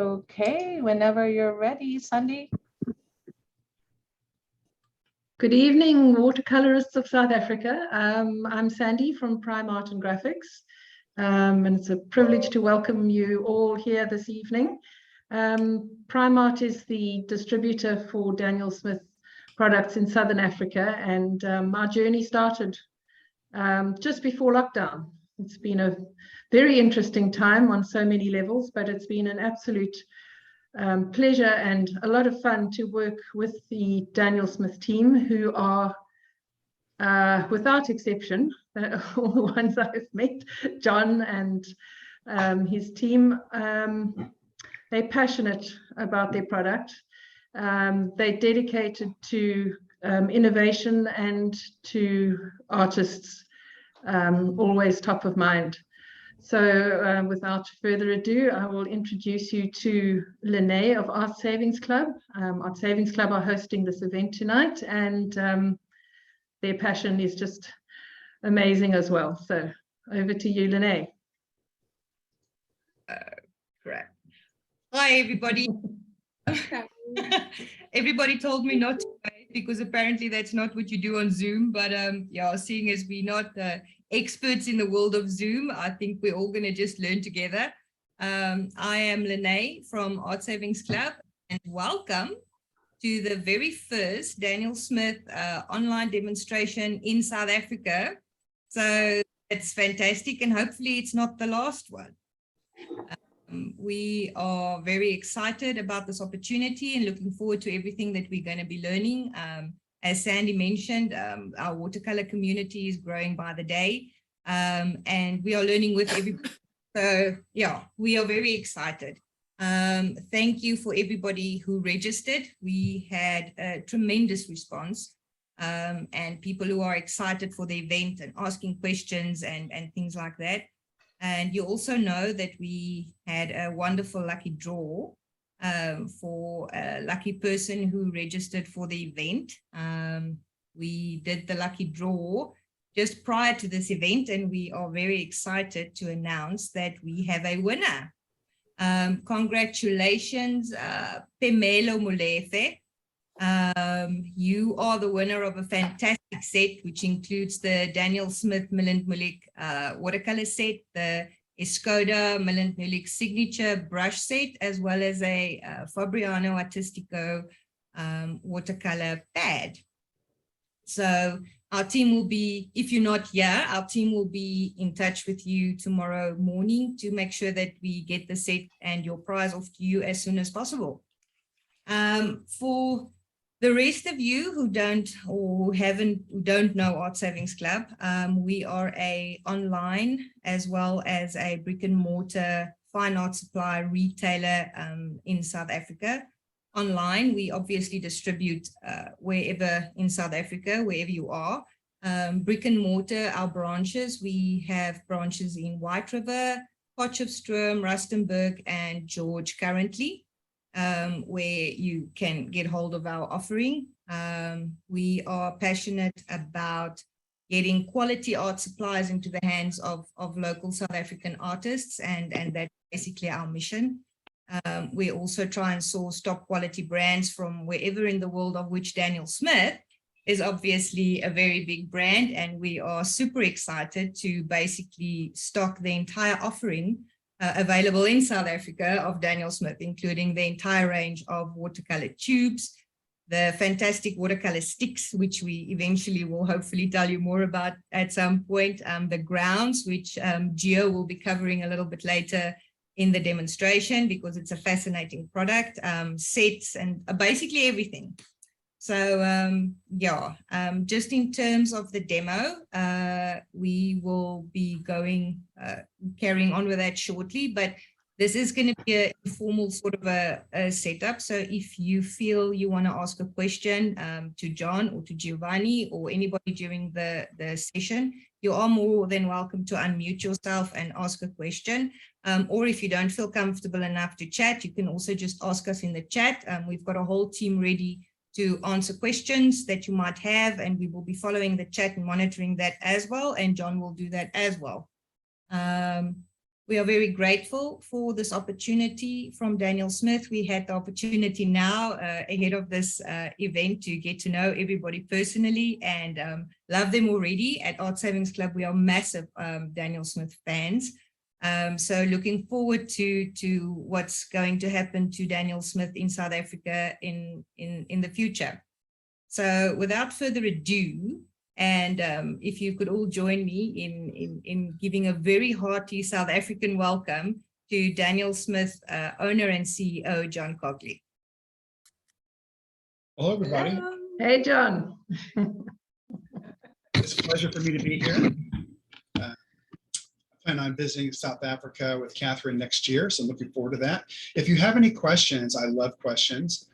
Okay, whenever you're ready, Sandy. Good evening, watercolorists of South Africa. I'm Sandy from Prime Art and Graphics, and it's a privilege to welcome you all here this evening. Prime Art is the distributor for Daniel Smith products in Southern Africa, and our journey started just before lockdown. It's been a very interesting time on so many levels, but it's been an absolute pleasure and a lot of fun to work with the Daniel Smith team, who are, without exception, all the ones I've met, John and his team, they're passionate about their product. They're dedicated to innovation and to artists, always top of mind. So without further ado, I will introduce you to Lene of Artsavingsclub. Artsavingsclub are hosting this event tonight, and their passion is just amazing as well. So over to you, Lene. Great. Hi, everybody. Everybody told me not to wait because apparently that's not what you do on Zoom. But yeah, seeing as we're not experts in the world of Zoom, I think we're all going to just learn together. I am Lene from Artsavingsclub, and welcome to the very first Daniel Smith online demonstration in South Africa. So it's fantastic, and hopefully it's not the last one. We are very excited about this opportunity and looking forward to everything that we're going to be learning. As Sandy mentioned, our watercolor community is growing by the day, and we are learning with everybody. So yeah, we are very excited. Thank you for everybody who registered. We had a tremendous response, and people who are excited for the event and asking questions and things like that. And you also know that we had a wonderful lucky draw for a lucky person who registered for the event. We did the lucky draw just prior to this event, and we are very excited to announce that we have a winner. Congratulations, Pemelo Molefe. You are the winner of a fantastic set, which includes the Daniel Smith Milind Mulik watercolor set, the Escoda Milind Mulik signature brush set, as well as a Fabriano Artistico watercolor pad. So our team will be, if you're not here, our team will be in touch with you tomorrow morning to make sure that we get the set and your prize off to you as soon as possible. For the rest of you who don't or who don't know Artsavingsclub, we are a online as well as a brick and mortar fine art supply retailer in South Africa. Online, we obviously distribute wherever in South Africa, wherever you are. Brick and mortar, our branches, we have branches in White River, Potchefstroom, Rustenburg, and George currently, where you can get hold of our offering. We are passionate about getting quality art supplies into the hands of local South African artists, and that's basically our mission. We also try and source top quality brands from wherever in the world, of which Daniel Smith is obviously a very big brand, and we are super excited to basically stock the entire offering available in South Africa of Daniel Smith, including the entire range of watercolor tubes, the fantastic watercolor sticks, which we eventually will hopefully tell you more about at some point, the grounds, which Gio will be covering a little bit later in the demonstration because it's a fascinating product, sets, and basically everything. So yeah, just in terms of the demo, we will be carrying on with that shortly, but this is going to be an informal sort of a setup. So if you feel you want to ask a question to John or to Giovanni or anybody during the session, you are more than welcome to unmute yourself and ask a question. Or if you don't feel comfortable enough to chat, you can also just ask us in the chat. We've got a whole team ready to answer questions that you might have, and we will be following the chat and monitoring that as well, and John will do that as well. We are very grateful for this opportunity from Daniel Smith. We had the opportunity now ahead of this event to get to know everybody personally and love them already. At Artsavingsclub, we are massive Daniel Smith fans. So looking forward to what's going to happen to Daniel Smith in South Africa in the future. So without further ado, and if you could all join me in giving a very hearty South African welcome to Daniel Smith, owner and CEO, John Cogley. Hello, everybody. Hey, John. It's a pleasure for me to be here. I plan on visiting South Africa with Catherine next year, so I'm looking forward to that. If you have any questions, I love questions.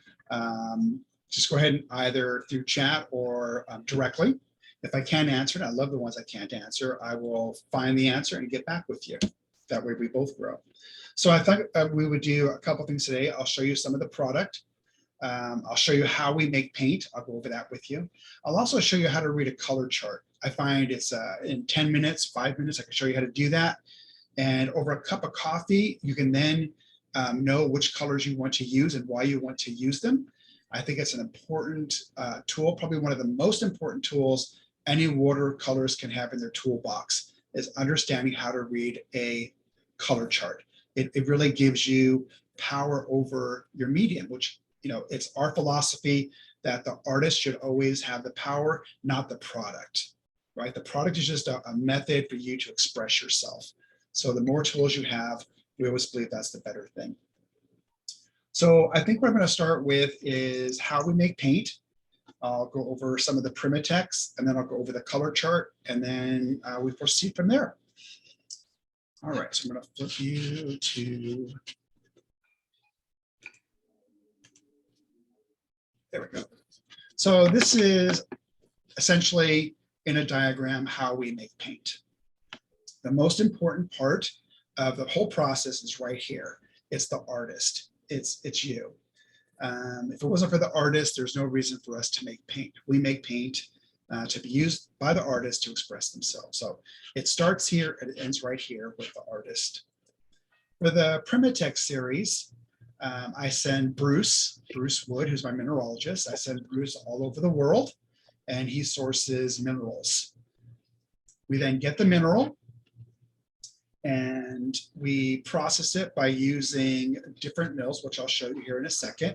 Just go ahead and either through chat or directly. If I can't answer it, I love the ones I can't answer, I will find the answer and get back with you. That way we both grow. So I thought we would do a couple things today. I'll show you some of the product. I'll show you how we make paint. I'll go over that with you. I'll also show you how to read a color chart. I find it's in 10 minutes, 5 minutes, I can show you how to do that. And over a cup of coffee, you can then know which colors you want to use and why you want to use them. I think it's an important tool, probably one of the most important tools any watercolorist can have in their toolbox, is understanding how to read a color chart. It really gives you power over your medium, which, you know, it's our philosophy that the artist should always have the power, not the product, right? The product is just a method for you to express yourself. So the more tools you have, we always believe that's the better thing. So I think what I'm going to start with is how we make paint. I'll go over some of the Primitex, and then I'll go over the color chart, and then we proceed from there. All right, so I'm going to flip you to, there we go. So this is essentially in a diagram how we make paint. The most important part of the whole process is right here. It's the artist. It's you. If it wasn't for the artist, there's no reason for us to make paint. We make paint to be used by the artist to express themselves. So it starts here and it ends right here with the artist. For the Primitex series, I send Bruce Wood, who's my mineralogist. I send Bruce all over the world, and he sources minerals. We then get the mineral, and we process it by using different mills, which I'll show you here in a second.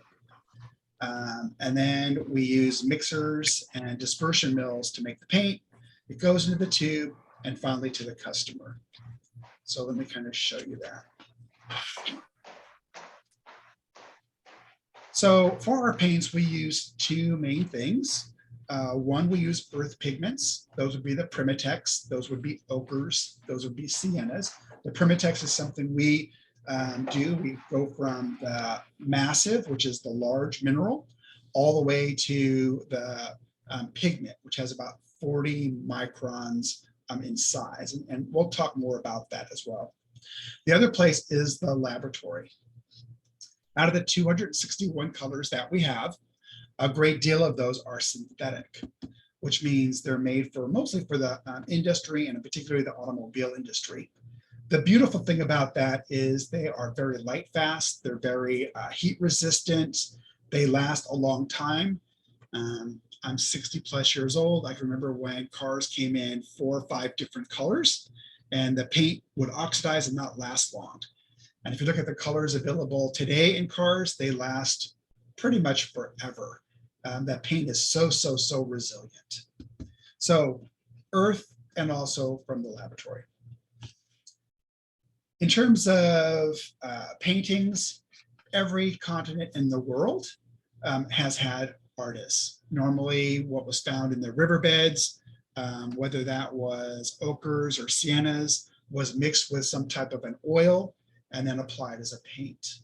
And then we use mixers and dispersion mills to make the paint. It goes into the tube and finally to the customer. So let me kind of show you that. So for our paints, we use two main things. One, we use earth pigments. Those would be the Primitex. Those would be ochres. Those would be siennas. The Primitex is something we do. We go from the massive, which is the large mineral, all the way to the pigment, which has about 40 microns in size. And we'll talk more about that as well. The other place is the laboratory. Out of the 261 colors that we have, a great deal of those are synthetic, which means they're made for mostly for the industry, and particularly the automobile industry. The beautiful thing about that is they are very light fast. They're very heat resistant. They last a long time. I'm 60 plus years old. I can remember when cars came in 4 or 5 different colors, and the paint would oxidize and not last long. And if you look at the colors available today in cars, they last pretty much forever. That paint is so resilient. So earth and also from the laboratory. In terms of paintings, every continent in the world has had artists. Normally what was found in the riverbeds, whether that was ochres or siennas, was mixed with some type of an oil and then applied as a paint.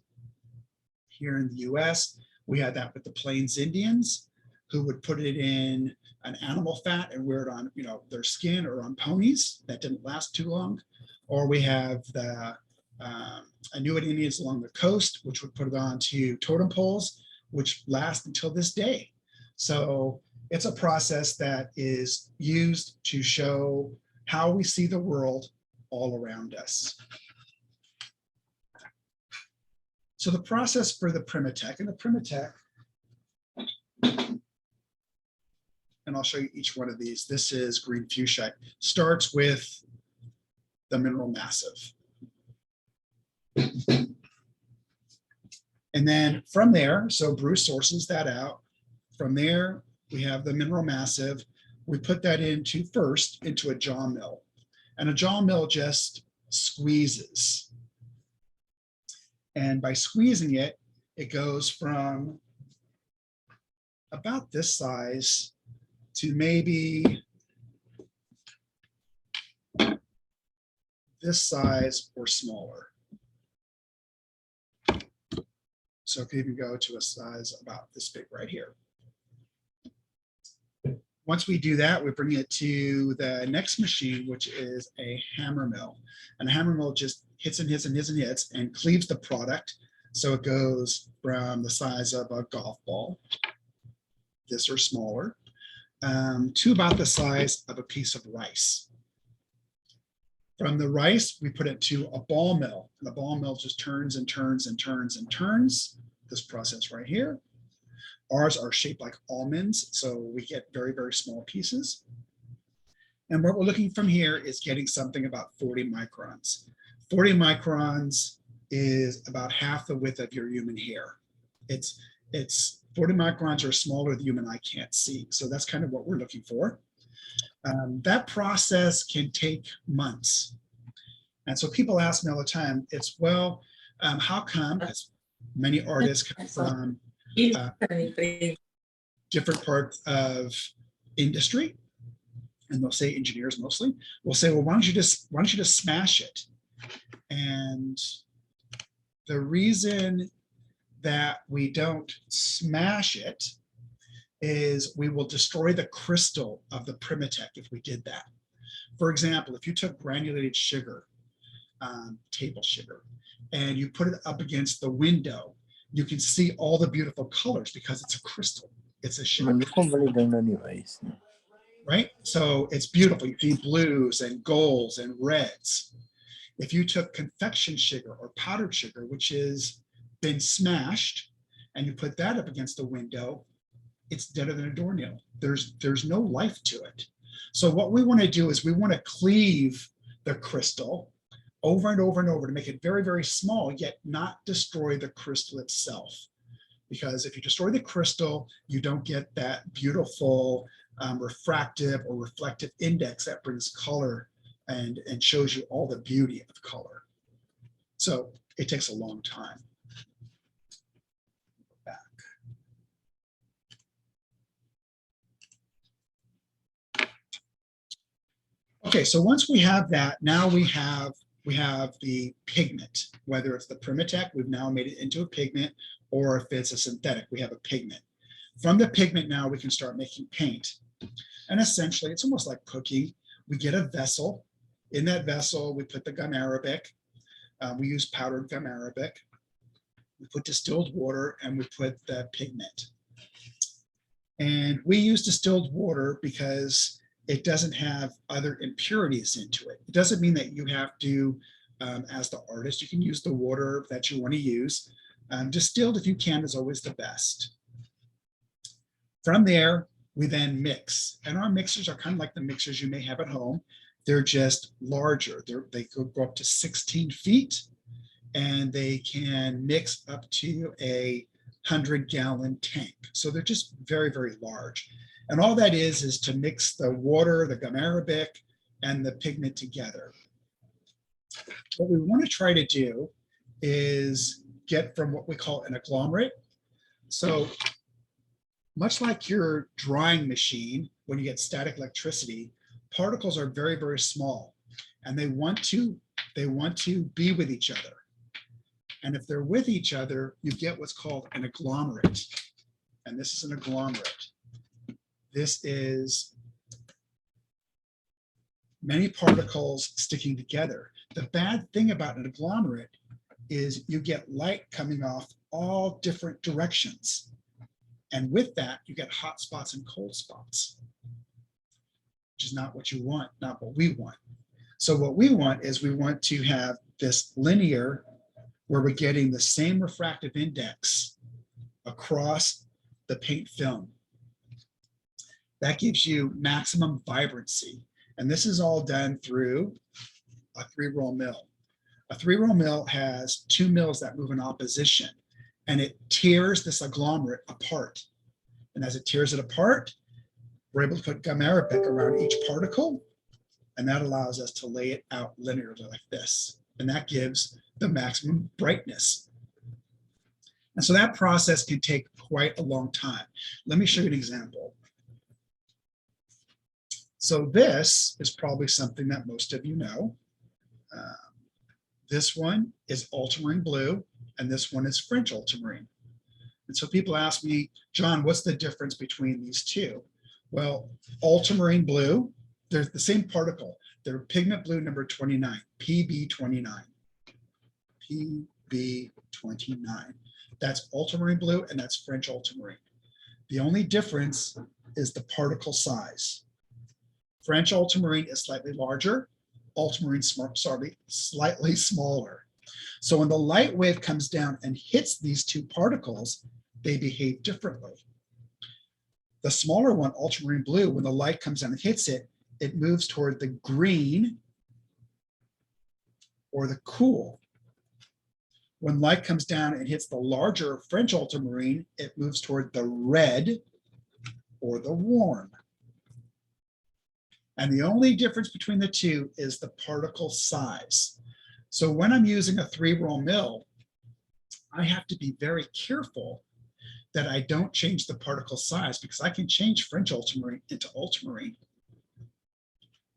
Here in the US, we had that with the Plains Indians, who would put it in an animal fat and wear it on, you know, their skin or on ponies. That didn't last too long. Or we have the Inuit Indians along the coast, which would put it onto totem poles, which last until this day. So it's a process that is used to show how we see the world all around us. So the process for the Primatech, and the Primatech, and I'll show you each one of these. This is green fuchsia. Starts with the mineral massive. And then from there, so Bruce sources that out. From there, we have the mineral massive. We put that into first into a jaw mill. And a jaw mill just squeezes. And by squeezing it, it goes from about this size to maybe this size or smaller. So it could even go to a size about this big right here. Once we do that, we bring it to the next machine, which is a hammer mill. And a hammer mill just hits and hits and hits and hits and cleaves the product. So it goes from the size of a golf ball, this or smaller, to about the size of a piece of rice. From the rice, we put it to a ball mill. And the ball mill just turns and turns and turns and turns. This process right here. Ours are shaped like almonds, so we get very, very small pieces. And what we're looking from here is getting something about 40 microns. 40 microns is about half the width of your human hair. It's 40 microns or smaller than human eye can't see. So that's kind of what we're looking for. That process can take months. And so people ask me all the time, it's, well, how come? Because many artists come from different parts of industry, and they'll say engineers mostly, will say, well, why don't you just smash it? And the reason that we don't smash it is we will destroy the crystal of the Primatech if we did that. For example, if you took granulated sugar, table sugar, and you put it up against the window, you can see all the beautiful colors because it's a crystal. It's a sugar. Right? So it's beautiful. You see blues and golds and reds. If you took confection sugar or powdered sugar, which has been smashed, and you put that up against the window, it's deader than a doornail. There's no life to it. So what we want to do is we want to cleave the crystal over and over and over to make it very, very small, yet not destroy the crystal itself. Because if you destroy the crystal, you don't get that beautiful refractive or reflective index that brings color and shows you all the beauty of color. So it takes a long time. Okay, so once we have that, now we have the pigment, whether it's the Primatech, we've now made it into a pigment, or if it's a synthetic, we have a pigment. From the pigment now we can start making paint. And essentially it's almost like cooking. We get a vessel. In that vessel, we put the gum arabic. We use powdered gum arabic. We put distilled water and we put the pigment. And we use distilled water because it doesn't have other impurities into it. It doesn't mean that you have to, as the artist, you can use the water that you want to use. Distilled, if you can, is always the best. From there, we then mix. And our mixers are kind of like the mixers you may have at home. They're just larger. They could go up to 16 feet, and they can mix up to a 100-gallon tank. So they're just very, very large. And all that is to mix the water, the gum arabic, and the pigment together. What we want to try to do is get from what we call an agglomerate. So much like your drying machine, when you get static electricity, particles are very, very small, and they want to be with each other. And if they're with each other, you get what's called an agglomerate. And this is an agglomerate. This is many particles sticking together. The bad thing about an agglomerate is you get light coming off all different directions. And with that, you get hot spots and cold spots, which is not what you want, not what we want. So what we want is we want to have this linear where we're getting the same refractive index across the paint film. That gives you maximum vibrancy. And this is all done through a 3-roll mill. A 3-roll mill has 2 mills that move in opposition, and it tears this agglomerate apart. And as it tears it apart, we're able to put gum arabic around each particle, and that allows us to lay it out linearly like this. And that gives the maximum brightness. And so that process can take quite a long time. Let me show you an example. So this is probably something that most of you know. This one is ultramarine blue, and this one is French ultramarine. And so people ask me, John, what's the difference between these two? Well, ultramarine blue, they're the same particle. They're pigment blue number 29, PB29. PB29. That's ultramarine blue, and that's French ultramarine. The only difference is the particle size. French ultramarine is slightly larger, ultramarine slightly smaller. So when the light wave comes down and hits these two particles, they behave differently. The smaller one, ultramarine blue, when the light comes down and hits it, it moves toward the green or the cool. When light comes down and hits the larger French ultramarine, it moves toward the red or the warm. And the only difference between the two is the particle size. So when I'm using a 3-roll mill, I have to be very careful that I don't change the particle size, because I can change French ultramarine into ultramarine,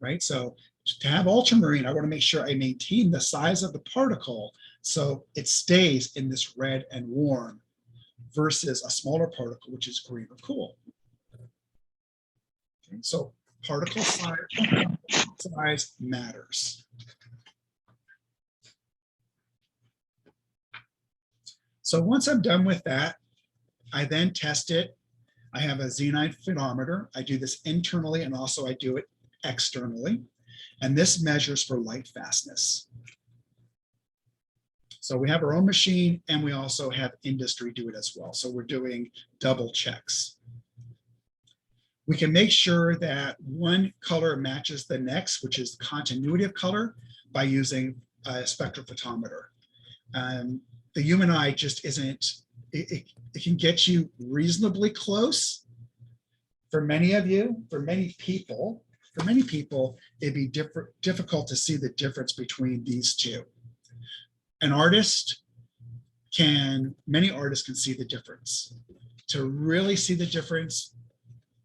right? So to have ultramarine, I want to make sure I maintain the size of the particle so it stays in this red and warm, versus a smaller particle, which is green or cool. Okay, so particle size matters. So once I'm done with that, I then test it. I have a xenide photometer. I do this internally, and also I do it externally. And this measures for light fastness. So we have our own machine, and we also have industry do it as well. So we're doing double checks. We can make sure that one color matches the next, which is continuity of color, by using a spectrophotometer. The human eye just isn't, it can get you reasonably close. For many of you, for many people, it'd be difficult to see the difference between these two. Many artists can see the difference. To really see the difference,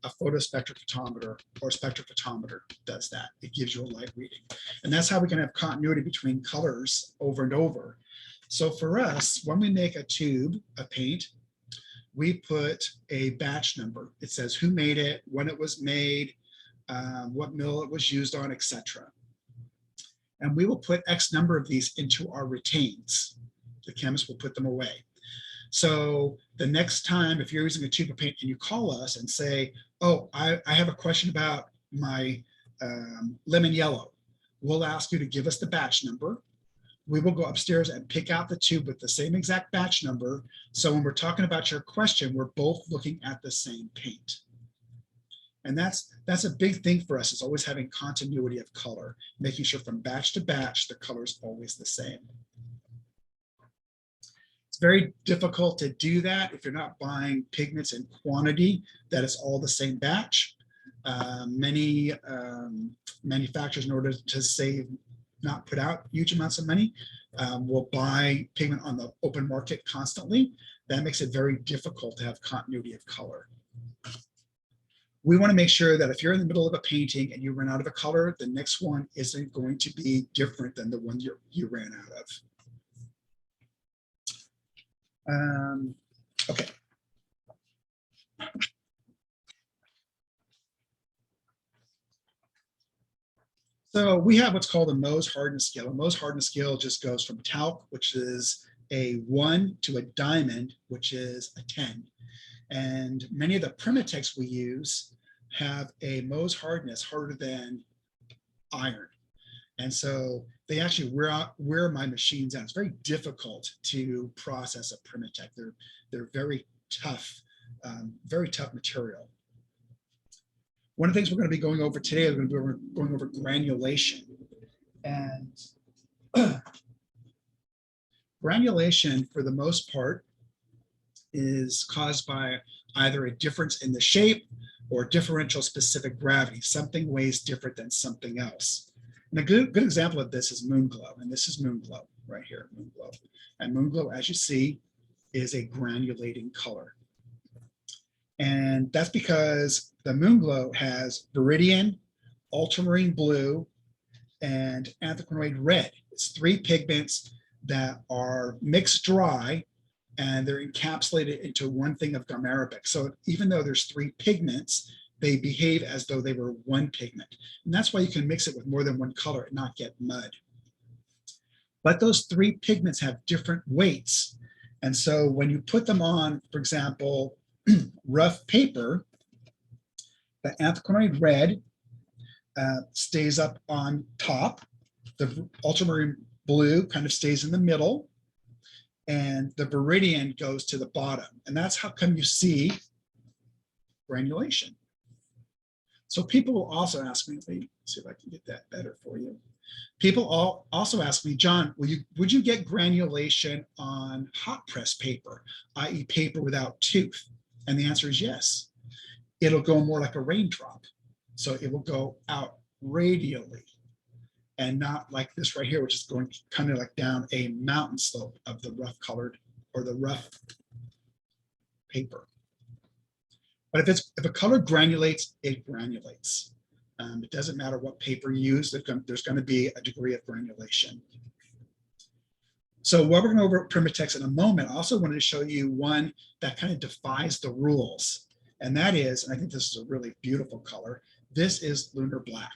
a photospectrophotometer or spectrophotometer does that. It gives you a light reading. And that's how we can have continuity between colors over and over. So for us, when we make a tube of paint, we put a batch number. It says who made it, when it was made, what mill it was used on, etc. And we will put X number of these into our retains. The chemist will put them away. So the next time, if you're using a tube of paint and you call us and say, oh, I have a question about my lemon yellow, we'll ask you to give us the batch number. We will go upstairs and pick out the tube with the same exact batch number. So when we're talking about your question, we're both looking at the same paint. And that's a big thing for us, is always having continuity of color, making sure from batch to batch, the color is always the same. It's very difficult to do that if you're not buying pigments in quantity that is all the same batch. Many manufacturers, in order to save, not put out huge amounts of money, will buy pigment on the open market constantly. That makes it very difficult to have continuity of color. We want to make sure that if you're in the middle of a painting and you run out of a color, the next one isn't going to be different than the one you ran out of. Okay. So we have what's called a Mohs hardness scale. A Mohs hardness scale just goes from talc, which is a 1, to a diamond, which is a 10. And many of the Primitex we use have a Mohs hardness harder than iron. And so they actually wear my machines out. It's very difficult to process a Primatech. They're very tough material. One of the things we're going to be going over today is we're going over granulation. And granulation, for the most part, is caused by either a difference in the shape or differential specific gravity. Something weighs different than something else. And a good example of this is moonglow. And this is moonglow right here, moonglow. And moonglow, as you see, is a granulating color. And that's because the moonglow has viridian, ultramarine blue, and anthraquinoid red. It's 3 pigments that are mixed dry, and they're encapsulated into one thing of gum arabic. So even though there's 3 pigments, they behave as though they were 1 pigment. And that's why you can mix it with more than 1 color and not get mud. But those 3 pigments have different weights. And so when you put them on, for example, rough paper, the anthraquinoid red stays up on top. The ultramarine blue kind of stays in the middle, and the viridian goes to the bottom. And that's how come you see granulation. So people will also ask me, let me see if I can get that better for you. People also ask me, John, would you get granulation on hot press paper, i.e. paper without tooth? And the answer is yes. It'll go more like a raindrop. So it will go out radially and not like this right here, which is going kind of like down a mountain slope of the rough colored or the rough paper. But if a color granulates, it granulates. It doesn't matter what paper you use, there's going to be a degree of granulation. So while we're going over Primatechs in a moment, I also wanted to show you one that kind of defies the rules. And that is, and I think this is a really beautiful color, this is lunar black.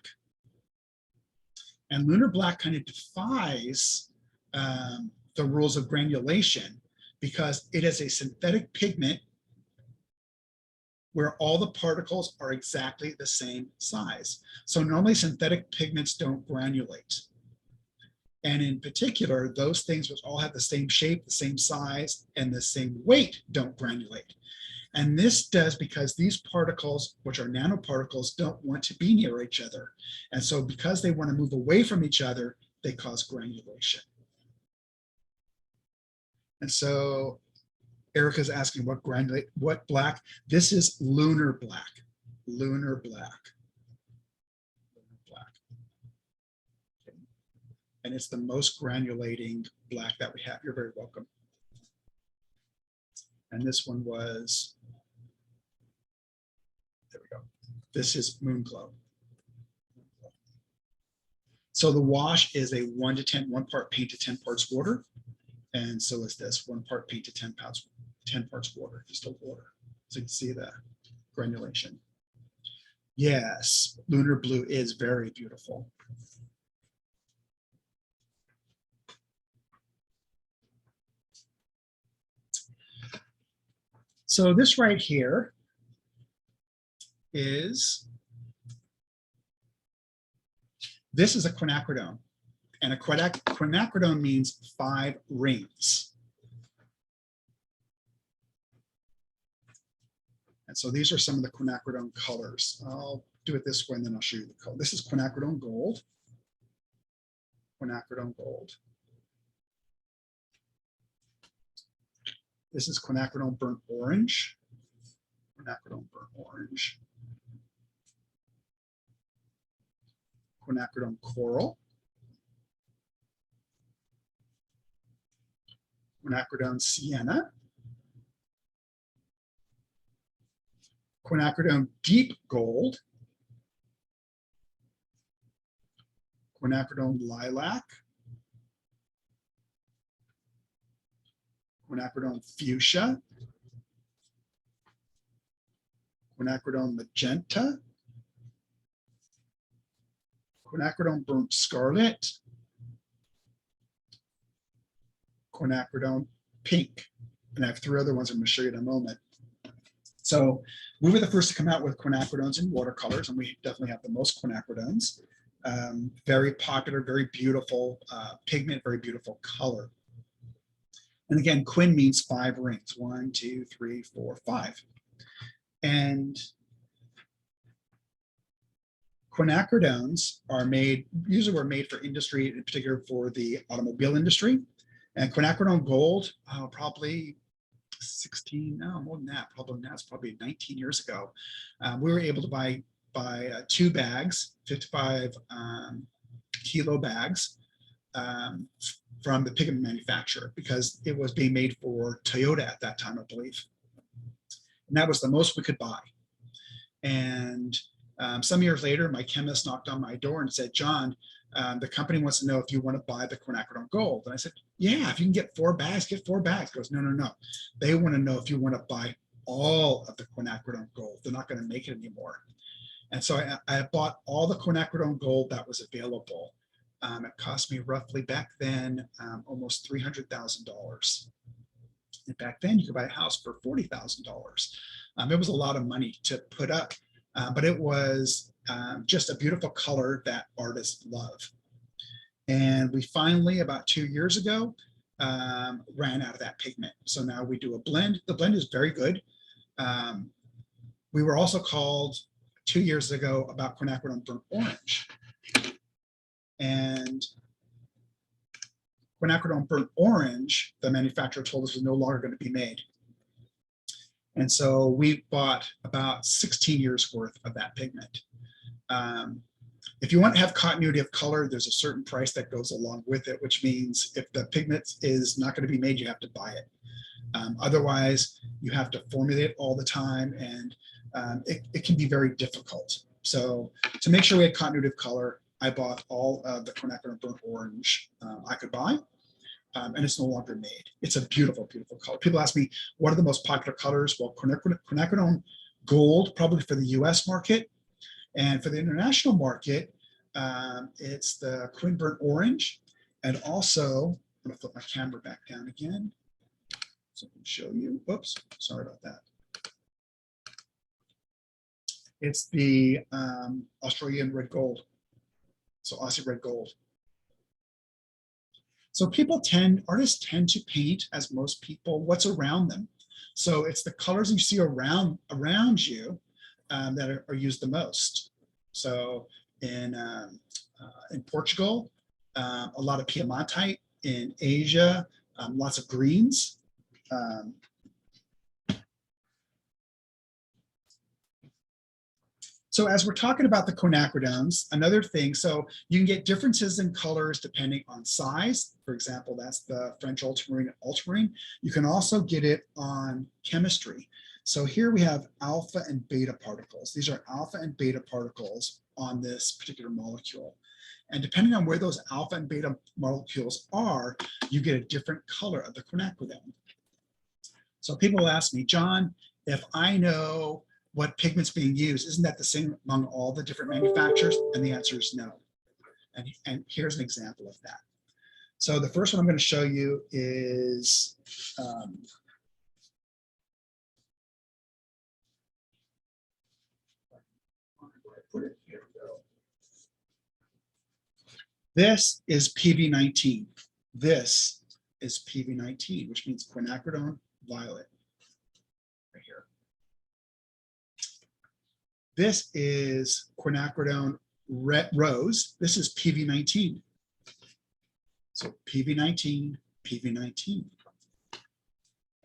And lunar black kind of defies the rules of granulation because it is a synthetic pigment where all the particles are exactly the same size. So normally synthetic pigments don't granulate. And in particular, those things which all have the same shape, the same size, and the same weight don't granulate. And this does because these particles, which are nanoparticles, don't want to be near each other. And so because they want to move away from each other, they cause granulation. And so Erica's asking what black? This is lunar black, lunar black, lunar black. Okay. And it's the most granulating black that we have. You're very welcome. And this one was, there we go. This is moonglow. So the wash is a 1 to 10, 1 part paint to 10 parts water. And so is this 1 part paint to 10 parts water, distilled water. So you can see the granulation. Yes, lunar blue is very beautiful. So this right here is, this is a quinacridone. And a quinacridone means 5 rings. And so these are some of the quinacridone colors. I'll do it this way and then I'll show you the color. This is quinacridone gold. Quinacridone gold. This is quinacridone burnt orange. Quinacridone burnt orange. Quinacridone coral. Quinacridone sienna. Quinacridone deep gold. Quinacridone lilac. Quinacridone fuchsia. Quinacridone magenta. Quinacridone burnt scarlet. Quinacridone pink. And I have 3 other ones I'm going to show you in a moment. So we were the first to come out with quinacridones in watercolors, and we definitely have the most quinacridones. Very popular, very beautiful pigment, very beautiful color. And again, quin means 5 rings, 1, 2, 3, 4, 5. And quinacridones are made, usually were made for industry, in particular for the automobile industry. And quinacridone gold, probably 16, no, more than that, probably now it's probably 19 years ago. We were able to buy 2 bags, 55 kilo bags from the pigment manufacturer, because it was being made for Toyota at that time, I believe. And that was the most we could buy. And some years later, my chemist knocked on my door and said, John, the company wants to know if you want to buy the quinacridone gold. And I said, yeah, if you can get 4 bags, get 4 bags. He goes, no, no, no. They want to know if you want to buy all of the quinacridone gold. They're not going to make it anymore. And so I bought all the quinacridone gold that was available. It cost me roughly back then almost $300,000. And back then you could buy a house for $40,000. It was a lot of money to put up, but it was just a beautiful color that artists love. And we finally, about 2 years ago, ran out of that pigment. So now we do a blend. The blend is very good. We were also called 2 years ago about quinacridone burnt orange. And quinacridone burnt orange, the manufacturer told us was no longer going to be made. And so we bought about 16 years worth of that pigment. If you want to have continuity of color, there's a certain price that goes along with it, which means if the pigment is not going to be made, you have to buy it. Otherwise, you have to formulate all the time, and it can be very difficult. So to make sure we had continuity of color, I bought all of the quinacridone burnt orange I could buy, and it's no longer made. It's a beautiful, beautiful color. People ask me, what are the most popular colors? Well, quinacridone gold, probably for the US market. And for the international market, it's the quin burnt orange. And also, I'm gonna flip my camera back down again so I can show you. Oops, sorry about that. It's the Australian red gold. So Aussie red gold. So artists tend to paint, as most people, what's around them. So it's the colors you see around you that are used the most. So in Portugal, a lot of Piemontite. In Asia, lots of greens. So as we're talking about the quinacridones, another thing, so you can get differences in colors depending on size. For example, that's the French ultramarine and ultramarine. You can also get it on chemistry. So here we have alpha and beta particles. These are alpha and beta particles on this particular molecule. And depending on where those alpha and beta molecules are, you get a different color of the quinacridone. So people ask me, John, if I know what pigment's being used, isn't that the same among all the different manufacturers? And the answer is no. And here's an example of that. So the first one I'm going to show you is here we go. This is PV19. This is PV19, which means quinacridone violet. Right here. This is quinacridone red rose. This is PV19. So PV19, PV19.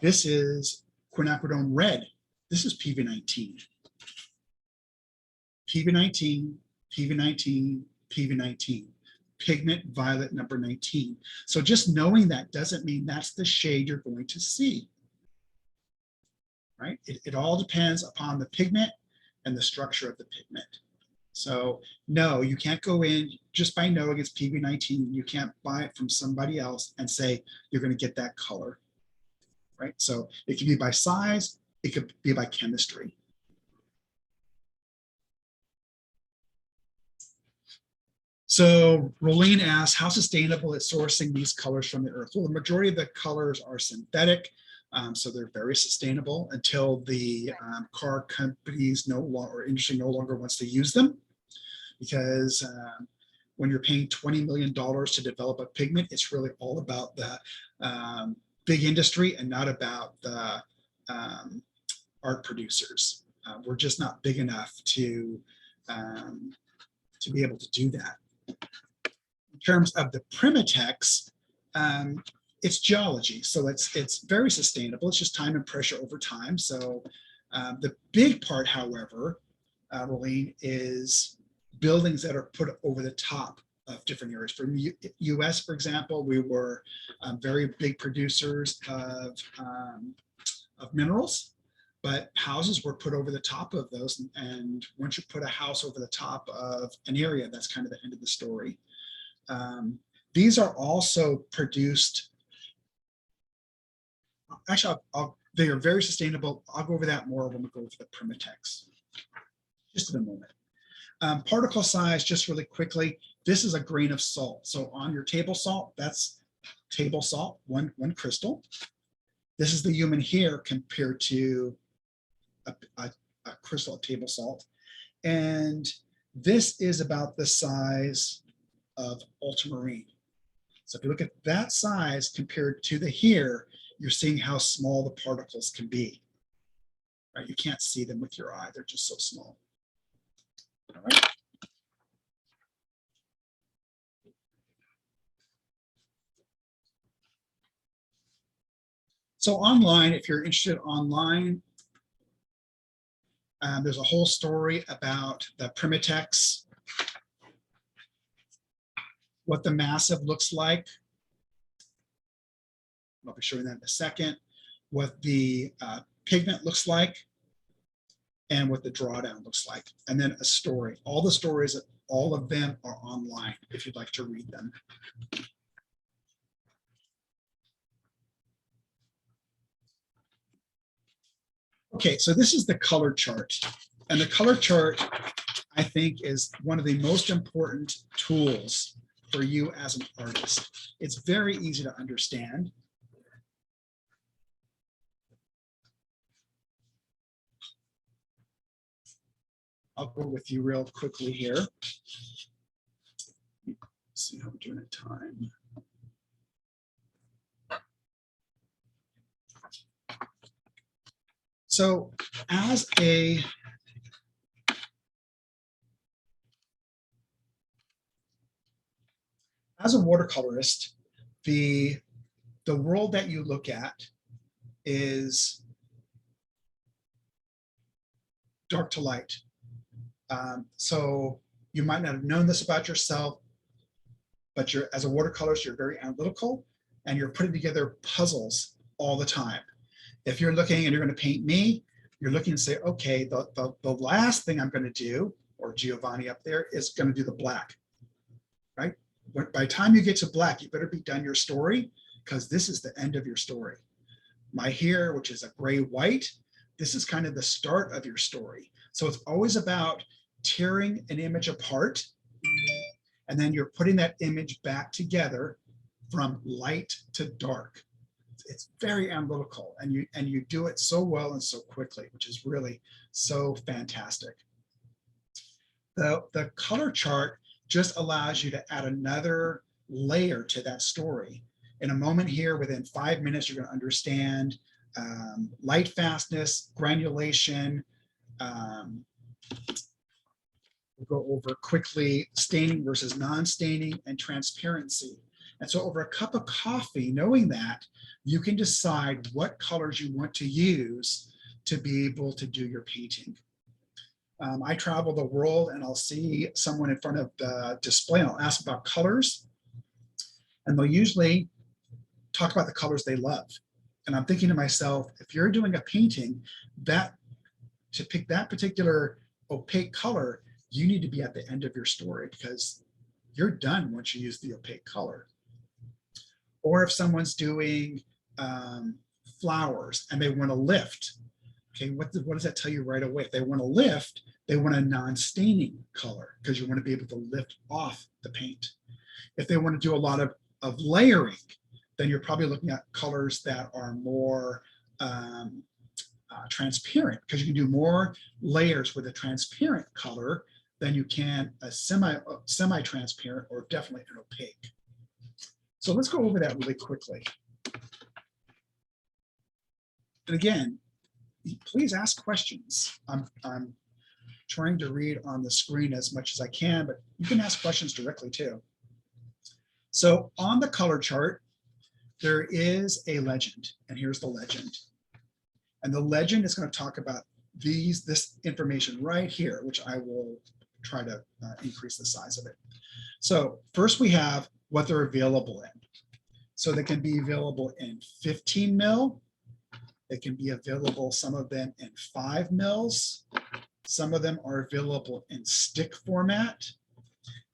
This is quinacridone red. This is PV19. PV19, PV19, PV19. Pigment violet number 19. So just knowing that doesn't mean that's the shade you're going to see. Right? It all depends upon the pigment and the structure of the pigment. So no, you can't go in just by knowing it's PV19. You can't buy it from somebody else and say you're going to get that color. Right? So it can be by size, it could be by chemistry. So Rolene asks, how sustainable is sourcing these colors from the earth? Well, the majority of the colors are synthetic, so they're very sustainable until the car companies or industry no longer wants to use them, because when you're paying $20 million to develop a pigment, it's really all about the big industry and not about the art producers. We're just not big enough to be able to do that. In terms of the Primitex, it's geology, so it's very sustainable. It's just time and pressure over time. So the big part, however, Rolene, is buildings that are put over the top of different areas. For US, for example, we were very big producers of minerals, but houses were put over the top of those. And once you put a house over the top of an area, that's kind of the end of the story. These are also produced. Actually, they are very sustainable. I'll go over that more when we go over the Primitex. Just in a moment. Particle size, just really quickly, this is a grain of salt. So on your table salt, that's table salt, one crystal. This is the human hair compared to a crystal of table salt. And this is about the size of ultramarine. So if you look at that size compared to the hair, you're seeing how small the particles can be. Right? You can't see them with your eye. They're just so small. All right. So online, if you're interested online, there's a whole story about the Primitex, what the massive looks like. I'll be showing that in a second, what the pigment looks like, and what the drawdown looks like, and then a story. All the stories, all of them are online if you'd like to read them. Okay, so this is the color chart. And the color chart, I think, is one of the most important tools for you as an artist. It's very easy to understand. I'll go with you real quickly here. Let's see how we're doing at time. So as a watercolorist, the world that you look at is dark to light. So you might not have known this about yourself, but as a watercolorist, you're very analytical and you're putting together puzzles all the time. If you're looking and you're going to paint me, you're looking and say, okay, the last thing I'm going to do, or Giovanni up there, is going to do the black, right? By the time you get to black, you better be done your story, because this is the end of your story. My hair, which is a gray white, this is kind of the start of your story. So it's always about tearing an image apart, and then you're putting that image back together from light to dark. It's very analytical, and you do it so well and so quickly, which is really so fantastic. The color chart just allows you to add another layer to that story. In a moment here, within 5 minutes, you're going to understand light fastness, granulation. We'll go over quickly staining versus non-staining, and transparency. And so over a cup of coffee, knowing that, you can decide what colors you want to use to be able to do your painting. I travel the world and I'll see someone in front of the display and I'll ask about colors, and they'll usually talk about the colors they love. And I'm thinking to myself, if you're doing a painting, to pick that particular opaque color, you need to be at the end of your story, because you're done once you use the opaque color. Or if someone's doing flowers and they want to lift, okay, what does that tell you right away? If they want to lift, they want a non-staining color, because you want to be able to lift off the paint. If they want to do a lot of layering, then you're probably looking at colors that are more transparent, because you can do more layers with a transparent color than you can a semi-transparent or definitely an opaque. So let's go over that really quickly. And again, please ask questions. I'm trying to read on the screen as much as I can, but you can ask questions directly too. So on the color chart, there is a legend, and here's the legend. And the legend is going to talk about this information right here, which I will try to increase the size of it. So first we have what they're available in. So they can be available in 15 mil. They can be available, some of them in 5 mils. Some of them are available in stick format,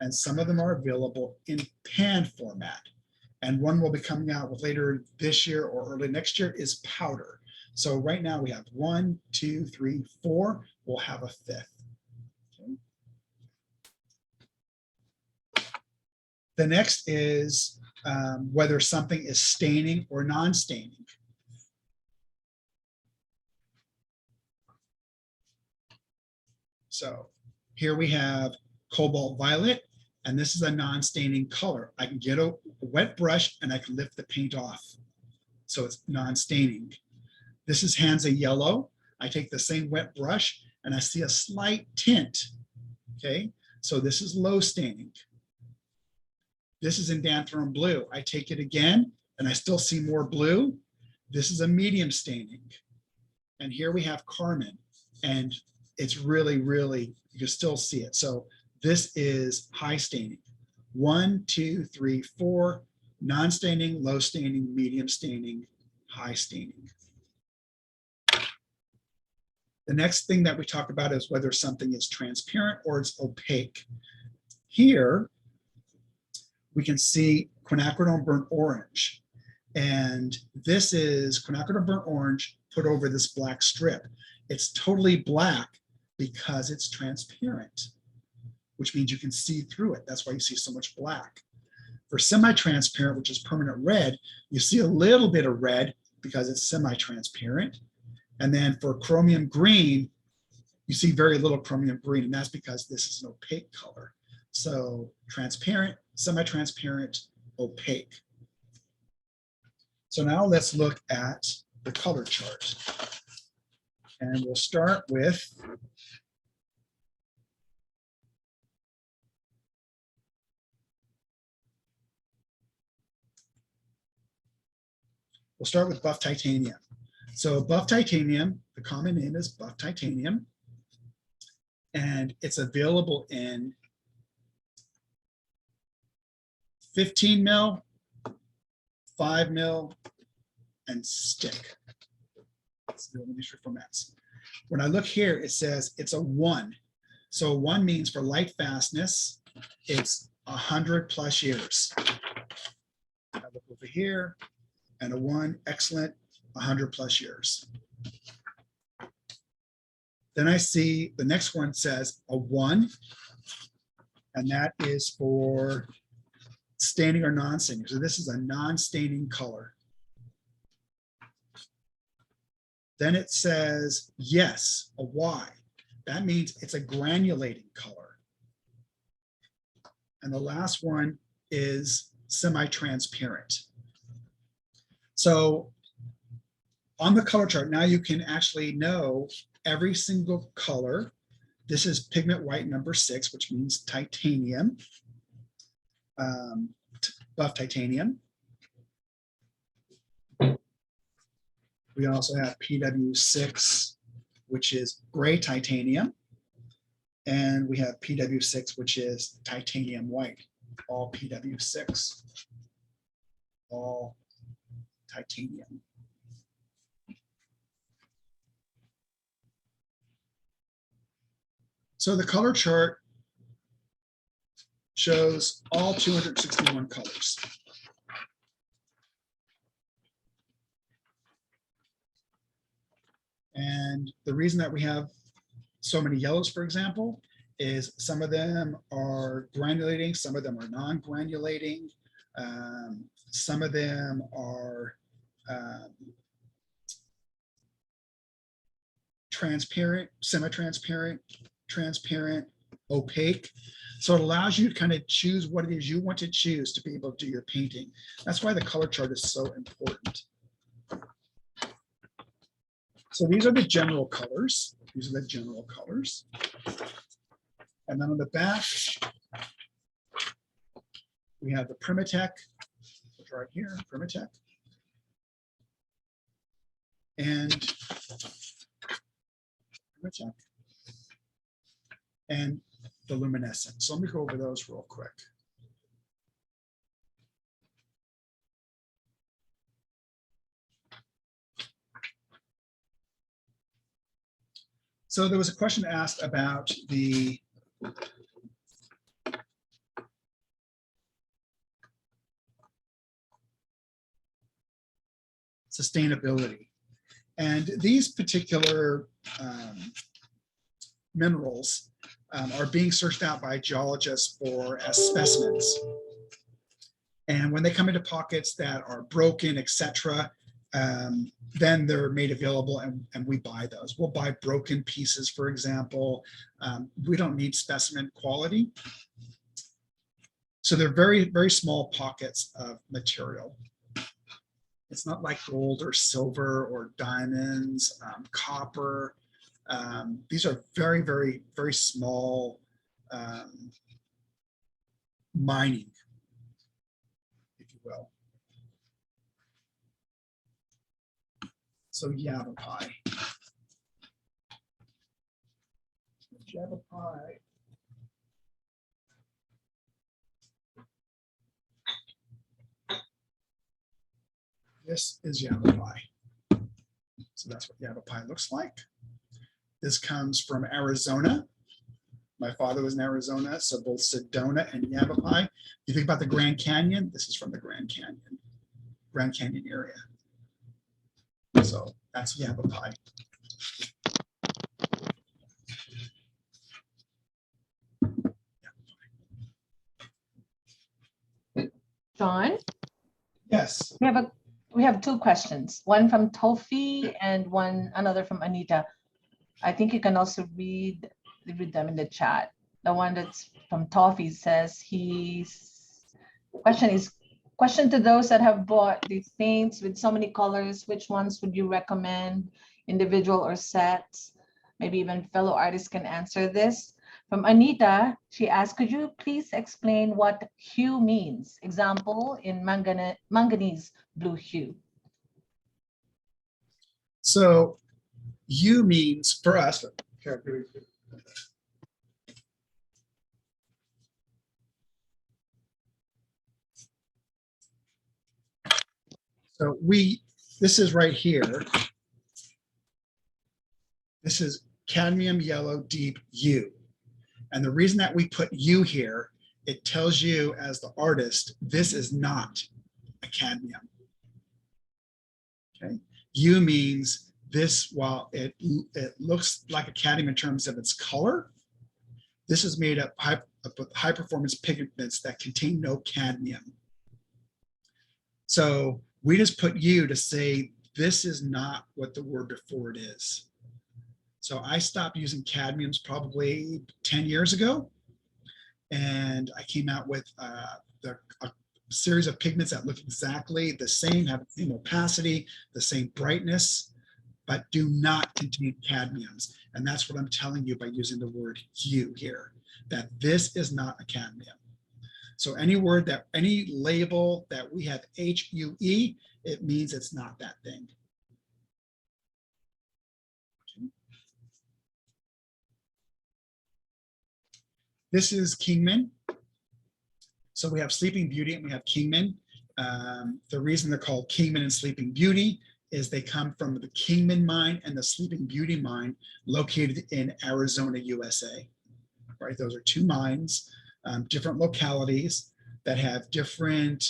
and some of them are available in pan format. And one will be coming out with later this year or early next year is powder. So right now we have 1, 2, 3, 4. We'll have a 5th. Okay. The next is whether something is staining or non-staining. So here we have cobalt violet, and this is a non-staining color. I can get a wet brush and I can lift the paint off. So it's non-staining. This is Hansa yellow. I take the same wet brush and I see a slight tint. Okay, so this is low staining. This is indanthrone blue. I take it again and I still see more blue. This is a medium staining. And here we have carmine, and it's really, really, you can still see it. So this is high staining. 1, 2, 3, 4, non-staining, low staining, medium staining, high staining. The next thing that we talk about is whether something is transparent or it's opaque. Here, we can see quinacridone burnt orange. And this is quinacridone burnt orange put over this black strip. It's totally black because it's transparent, which means you can see through it. That's why you see so much black. For semi-transparent, which is permanent red, you see a little bit of red because it's semi-transparent. And then for chromium green, you see very little chromium green, and that's because this is an opaque color. So transparent, semi-transparent, opaque. So now let's look at the color chart. And we'll start with buff titanium. So buff titanium, the common name is buff titanium, and it's available in 15 mil, 5 mil, and stick. That's the industry formats. When I look here, it says it's a 1. So 1 means for light fastness, it's 100+ years. I look over here, and a 1, excellent, 100+ years. Then I see the next one says a 1, and that is for staining or non-staining. So this is a non-staining color. Then it says yes, a Y. That means it's a granulating color. And the last one is semi-transparent. So on the color chart, now you can actually know every single color. This is pigment white number 6, which means titanium, buff titanium. We also have PW6, which is gray titanium. And we have PW6, which is titanium white, all PW6, all titanium. So the color chart shows all 261 colors. And the reason that we have so many yellows, for example, is some of them are granulating, some of them are non-granulating, some of them are transparent, semi-transparent, transparent, opaque. So it allows you to kind of choose what it is you want to choose to be able to do your painting. That's why the color chart is so important. So these are the general colors. These are the general colors. And then on the back, we have the Primatech, which are right here, Primatech. And Primatech. And the luminescent. So let me go over those real quick. So there was a question asked about the sustainability. And these particular minerals are being searched out by geologists for as specimens. And when they come into pockets that are broken, etc., then they're made available and we buy those. We'll buy broken pieces, for example. We don't need specimen quality. So they're very, very small pockets of material. It's not like gold or silver or diamonds, copper. These are very, very, very small mining, if you will. So yavapai. Yavapai. This is yavapai. So that's what yavapai looks like. This comes from Arizona. My father was in Arizona, so both Sedona and Yavapai. You think about the Grand Canyon, this is from the Grand Canyon area. So that's Yavapai. John, Yes. we have two questions, one from Tofi and another from Anita. I think you can also read them in the chat. The one that's from Tofi says question to those that have bought these paints with so many colors, which ones would you recommend, individual or sets? Maybe even fellow artists can answer this. From Anita, she asked, could you please explain what hue means? Example, in manganese blue hue. So hue means for us, so this is right here. This is cadmium yellow deep hue. And the reason that we put hue here, it tells you as the artist, this is not a cadmium. Okay. Hue means this, while it looks like a cadmium in terms of its color, this is made up with high performance pigments that contain no cadmium. So we just put hue to say this is not what the word before it is. So I stopped using cadmiums probably 10 years ago. And I came out with a series of pigments that look exactly the same, have the same opacity, the same brightness, but do not contain cadmiums. And that's what I'm telling you by using the word hue here, that this is not a cadmium. So any label that we have HUE, it means it's not that thing. Okay. This is Kingman. So we have Sleeping Beauty and we have Kingman. The reason they're called Kingman and Sleeping Beauty is they come from the Kingman mine and the Sleeping Beauty mine located in Arizona, USA. Right, those are two mines, different localities that have different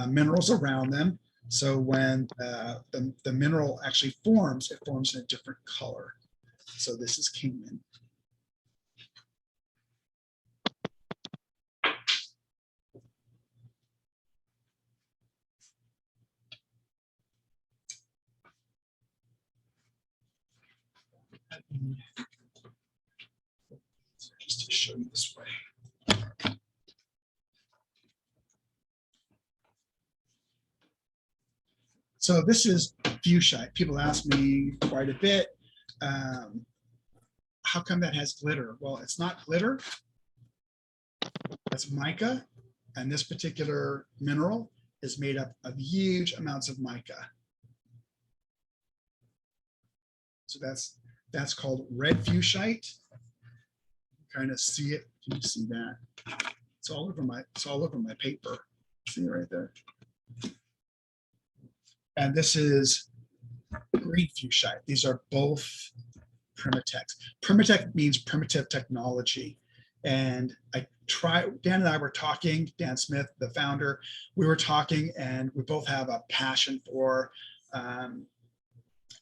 minerals around them. So when the mineral actually forms, it forms in a different color. So this is Kingman. Just to show you this way. So this is fuchsite. People ask me quite a bit, how come that has glitter? Well, it's not glitter. That's mica. And this particular mineral is made up of huge amounts of mica. So that's called red fuchsite. Kind of see it. Can you see that? It's all over my paper. See it right there. And this is green fuchsite. These are both Primatech. Primatech means primitive technology. And Dan and I were talking, Dan Smith, the founder, we were talking, and we both have a passion for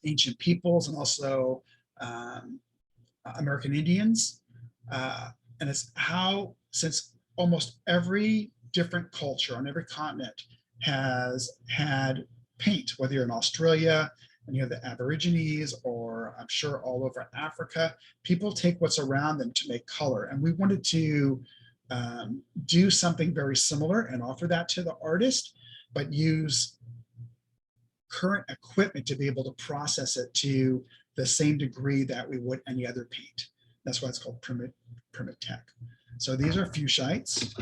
ancient peoples and also American Indians. And it's how, since almost every different culture on every continent has had paint, whether you're in Australia and you have the Aborigines, or I'm sure all over Africa, people take what's around them to make color. And we wanted to do something very similar and offer that to the artist, but use current equipment to be able to process it to the same degree that we would any other paint. That's why it's called Primatech. So these are fuchsites.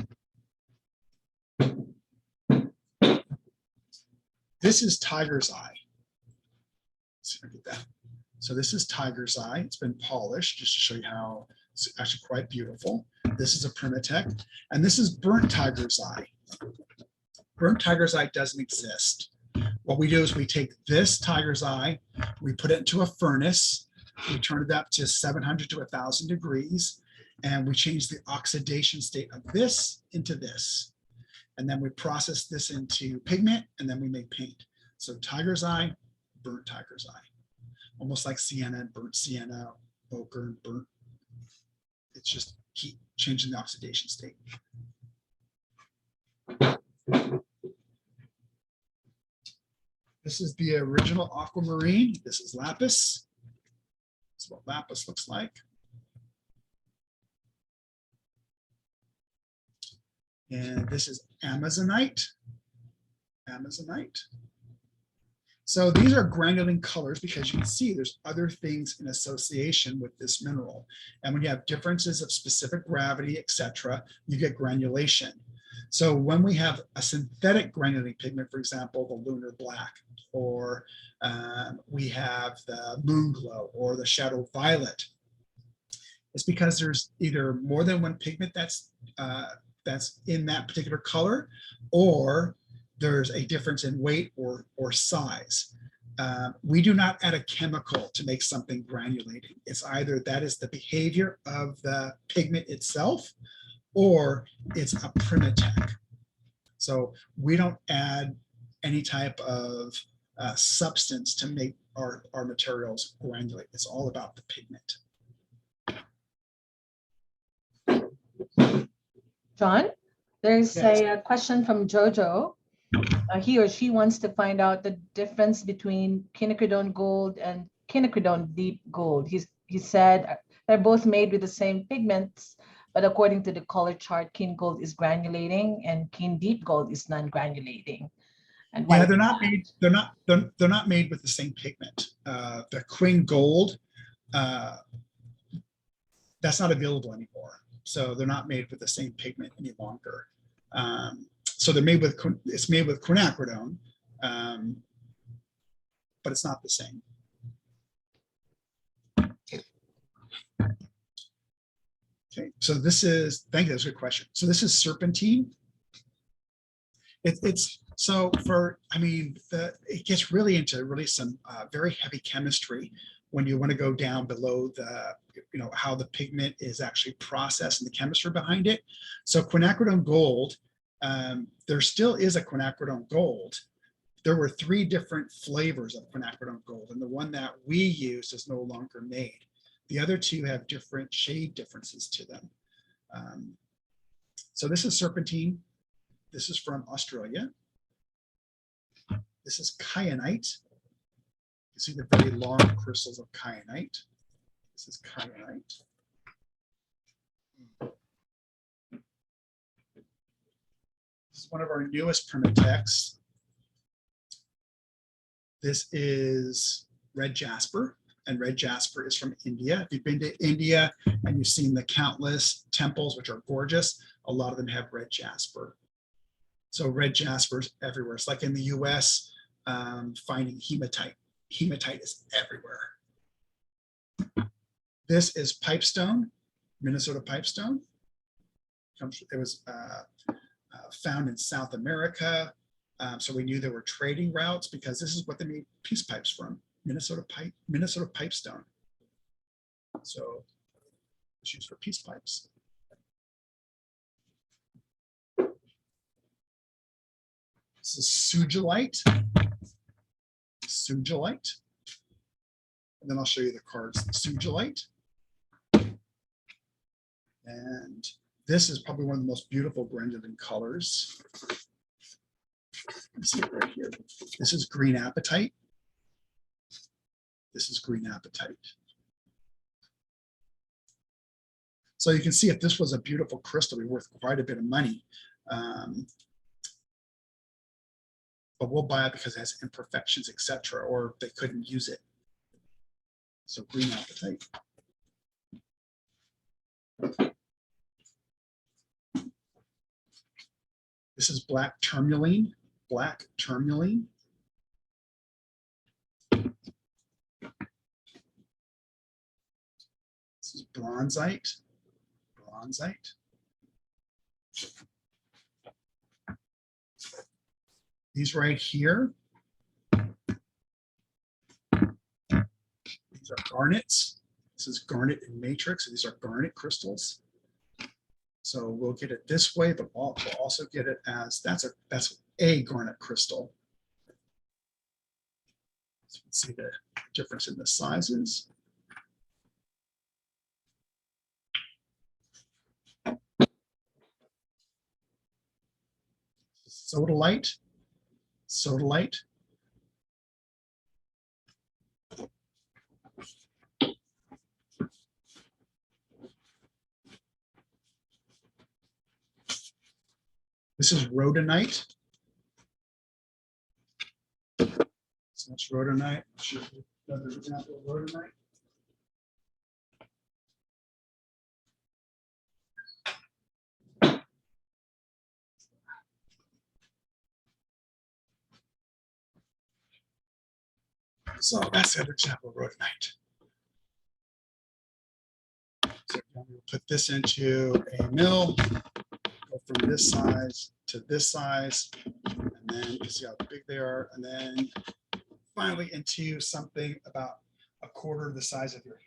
This is tiger's eye. Let's see if I get that. So this is tiger's eye. It's been polished just to show you how it's actually quite beautiful. This is a Primatech, and this is burnt tiger's eye. Burnt tiger's eye doesn't exist. What we do is we take this tiger's eye, we put it into a furnace, we turn it up to 700 to 1,000 degrees, and we change the oxidation state of this into this. And then we process this into pigment, and then we make paint. So tiger's eye, burnt tiger's eye. Almost like sienna and burnt sienna, ochre and burnt. It's just heat, changing the oxidation state. This is the original aquamarine. This is lapis. This is what lapis looks like. And this is Amazonite. Amazonite. So these are granulating colors because you can see there's other things in association with this mineral. And when you have differences of specific gravity, etc., you get granulation. So when we have a synthetic granulating pigment, for example, the lunar black, or we have the moon glow or the shadow violet, it's because there's either more than one pigment that's in that particular color, or there's a difference in weight or size. We do not add a chemical to make something granulating. It's either that is the behavior of the pigment itself, or it's a Primatech. So we don't add any type of substance to make our materials granulate. It's all about the pigment. John, there's Yes. a question from Jojo. He or she wants to find out the difference between quinacridone gold and quinacridone deep gold. He said they're both made with the same pigments, but according to the color chart, kin gold is granulating and kin deep gold is non-granulating. And Yeah, they're not made. They're not made with the same pigment. The quin gold, that's not available anymore. So they're not made with the same pigment any longer. So they're made with, it's made with quinacridone, but it's not the same. Okay, so this is, thank you, that's a good question. So this is serpentine. It's so for, I mean, it gets really into some very heavy chemistry when you want to go down below the, how the pigment is actually processed and the chemistry behind it. So quinacridone gold, there still is a quinacridone gold. There were 3 different flavors of quinacridone gold, and the one that we use is no longer made. The other 2 have different shade differences to them. So this is serpentine. This is from Australia. This is kyanite. You see the very long crystals of kyanite. This is kyanite. This is one of our newest permatex. This is red jasper, and red jasper is from India. If you've been to India and you've seen the countless temples, which are gorgeous, a lot of them have red jasper. So red jasper is everywhere. It's like in the US, finding hematite. Hematite is everywhere. This is pipestone, Minnesota pipestone. It was found in South America. So we knew there were trading routes because this is what they made peace pipes from, Minnesota pipestone. So it's used for peace pipes. This is sugilite. Sugilite. And then I'll show you the cards. Sugilite. And this is probably one of the most beautiful Grenadine colors. See it right here. This is green apatite. This is green apatite. So you can see if this was a beautiful crystal, it'd be worth quite a bit of money. But we'll buy it because it has imperfections, etc., or they couldn't use it. So green apatite. This is black tourmaline. Black tourmaline. This is bronzite. Bronzite. These right here. These are garnets. This is garnet and matrix. These are garnet crystals. So we'll get it this way, but we'll also get it as that's a garnet crystal. So you can see the difference in the sizes. Sodalite. Sodalite. This is rhodonite. So that's rhodonite. I'll show you another example of rhodonite. So that's another example of rhodonite. So we'll put this into a mill, go from this size to this size, and then you see how big they are, and then finally into something about a quarter the size of your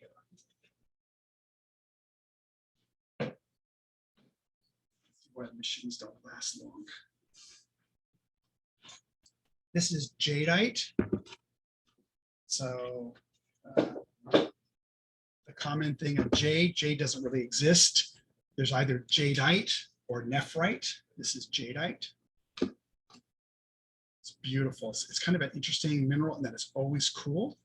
hair. Why the machines don't last long. This is jadeite. So the common thing of jade doesn't really exist. There's either jadeite or nephrite. This is jadeite. It's beautiful. It's kind of an interesting mineral in that it's always cool.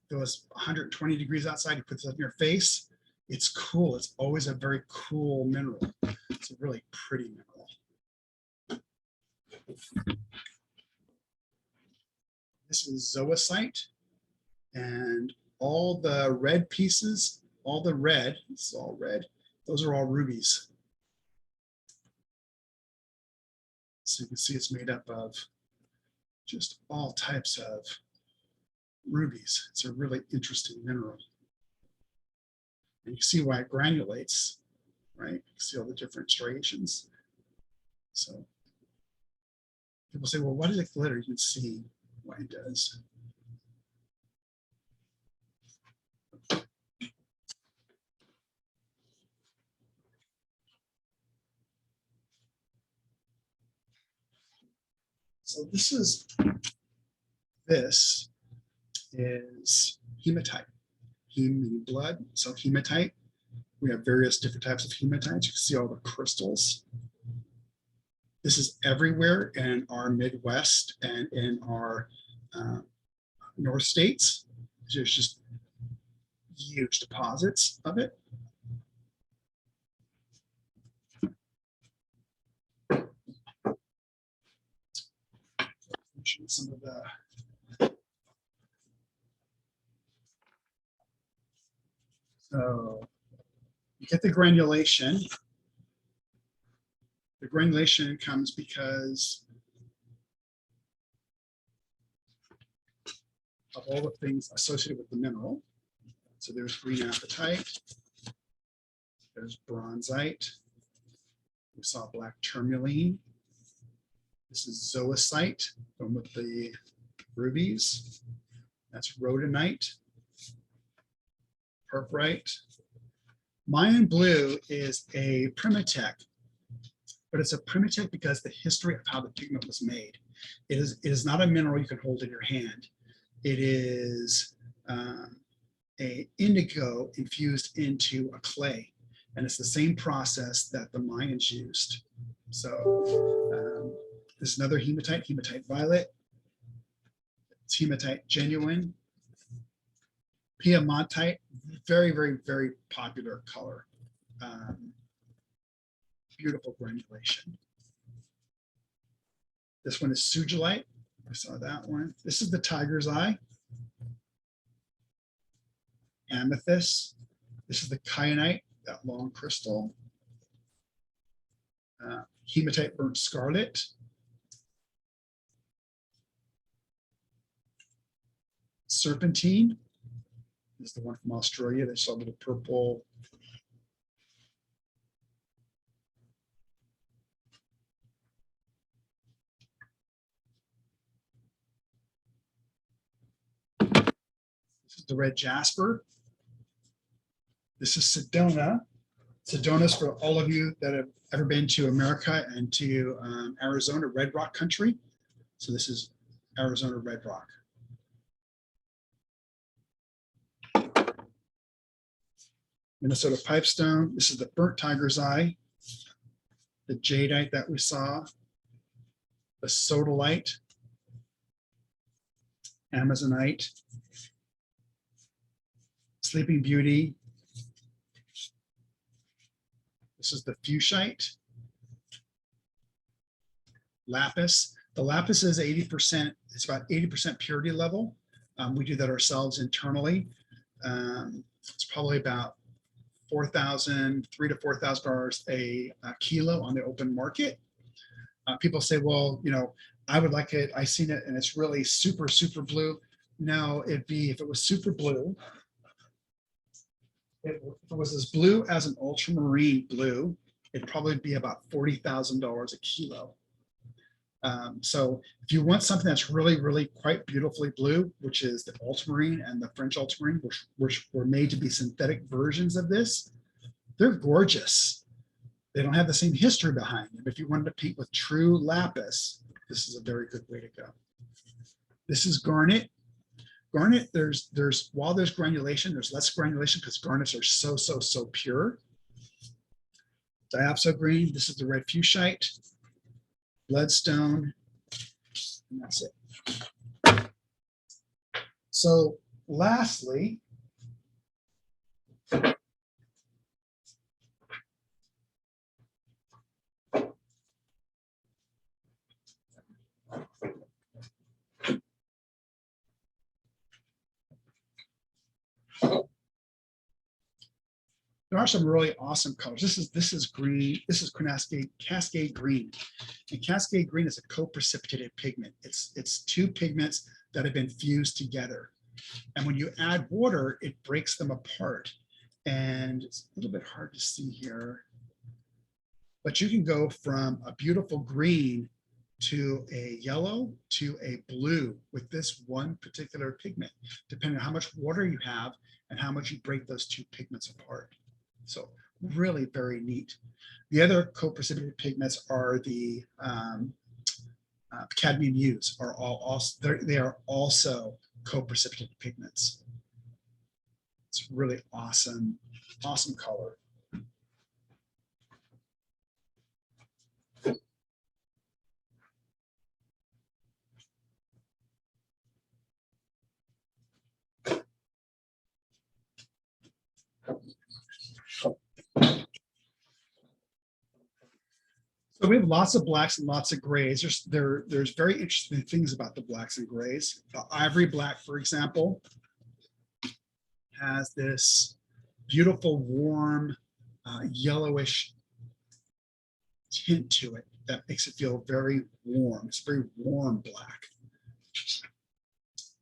If it was 120 degrees outside, you put this on your face, it's cool. It's always a very cool mineral. It's a really pretty mineral. This is zoisite. And all the red pieces, all the red, this is all red, those are all rubies. So you can see it's made up of just all types of rubies. It's a really interesting mineral. And you see why it granulates, right? You see all the different striations. So people say, well, what does it glitter? You can see why it does. So this is hematite. Heme meaning blood, so hematite. We have various different types of hematites. You can see all the crystals. This is everywhere in our Midwest and in our North states. There's just huge deposits of it. show you some of the so you get the granulation. The granulation comes because of all the things associated with the mineral. So there's green apatite, there's bronzite, we saw black tourmaline. This is zoisite, one with the rubies. That's rhodonite, purpurite. Mayan blue is a primatech, but it's a primatech because the history of how the pigment was made. It is not a mineral you can hold in your hand. It is a indigo infused into a clay, and it's the same process that the Mayans used. So this is another hematite, hematite violet. It's hematite genuine. Piemontite, very, very, very popular color. Beautiful granulation. This one is sugilite. I saw that one. This is the tiger's eye. Amethyst. This is the kyanite, that long crystal. Hematite burnt scarlet. Serpentine. This is the one from Australia. They saw a little purple. This is the red jasper. This is Sedona. Sedona is for all of you that have ever been to America and to Arizona, Red Rock country. So this is Arizona Red Rock. Minnesota pipestone. This is the burnt tiger's eye. The jadeite that we saw. The sodalite. Amazonite. Sleeping Beauty. This is the fuchsite. Lapis. The lapis is 80%, it's about 80% purity level. We do that ourselves internally. It's probably about $3,000 to $4,000 a kilo on the open market. People say, well, you know, I would like it. I've seen it and it's really super, super blue. No, it'd be, if it was super blue, if it was as blue as an ultramarine blue, it'd probably be about $40,000 a kilo. So if you want something that's really, really quite beautifully blue, which is the ultramarine and the French ultramarine, which were made to be synthetic versions of this, they're gorgeous. They don't have the same history behind them. If you wanted to paint with true lapis, this is a very good way to go. This is garnet. Garnet, while there's granulation, there's less granulation because garnets are so pure. Diopso green, this is the red fuchsite. Bloodstone, and that's it. So lastly, there are some really awesome colors. This is green. This is Cascade green, and Cascade green is a co-precipitated pigment. It's two pigments that have been fused together, and when you add water, it breaks them apart. And it's a little bit hard to see here, but you can go from a beautiful green to a yellow to a blue with this one particular pigment, depending on how much water you have and how much you break those two pigments apart. So really very neat. The other co-precipitated pigments are the cadmium hues are they are also co-precipitated pigments. It's really awesome color. So we have lots of blacks and lots of grays. There's very interesting things about the blacks and grays. Ivory black, for example, has this beautiful, warm, yellowish tint to it that makes it feel very warm. It's very warm black.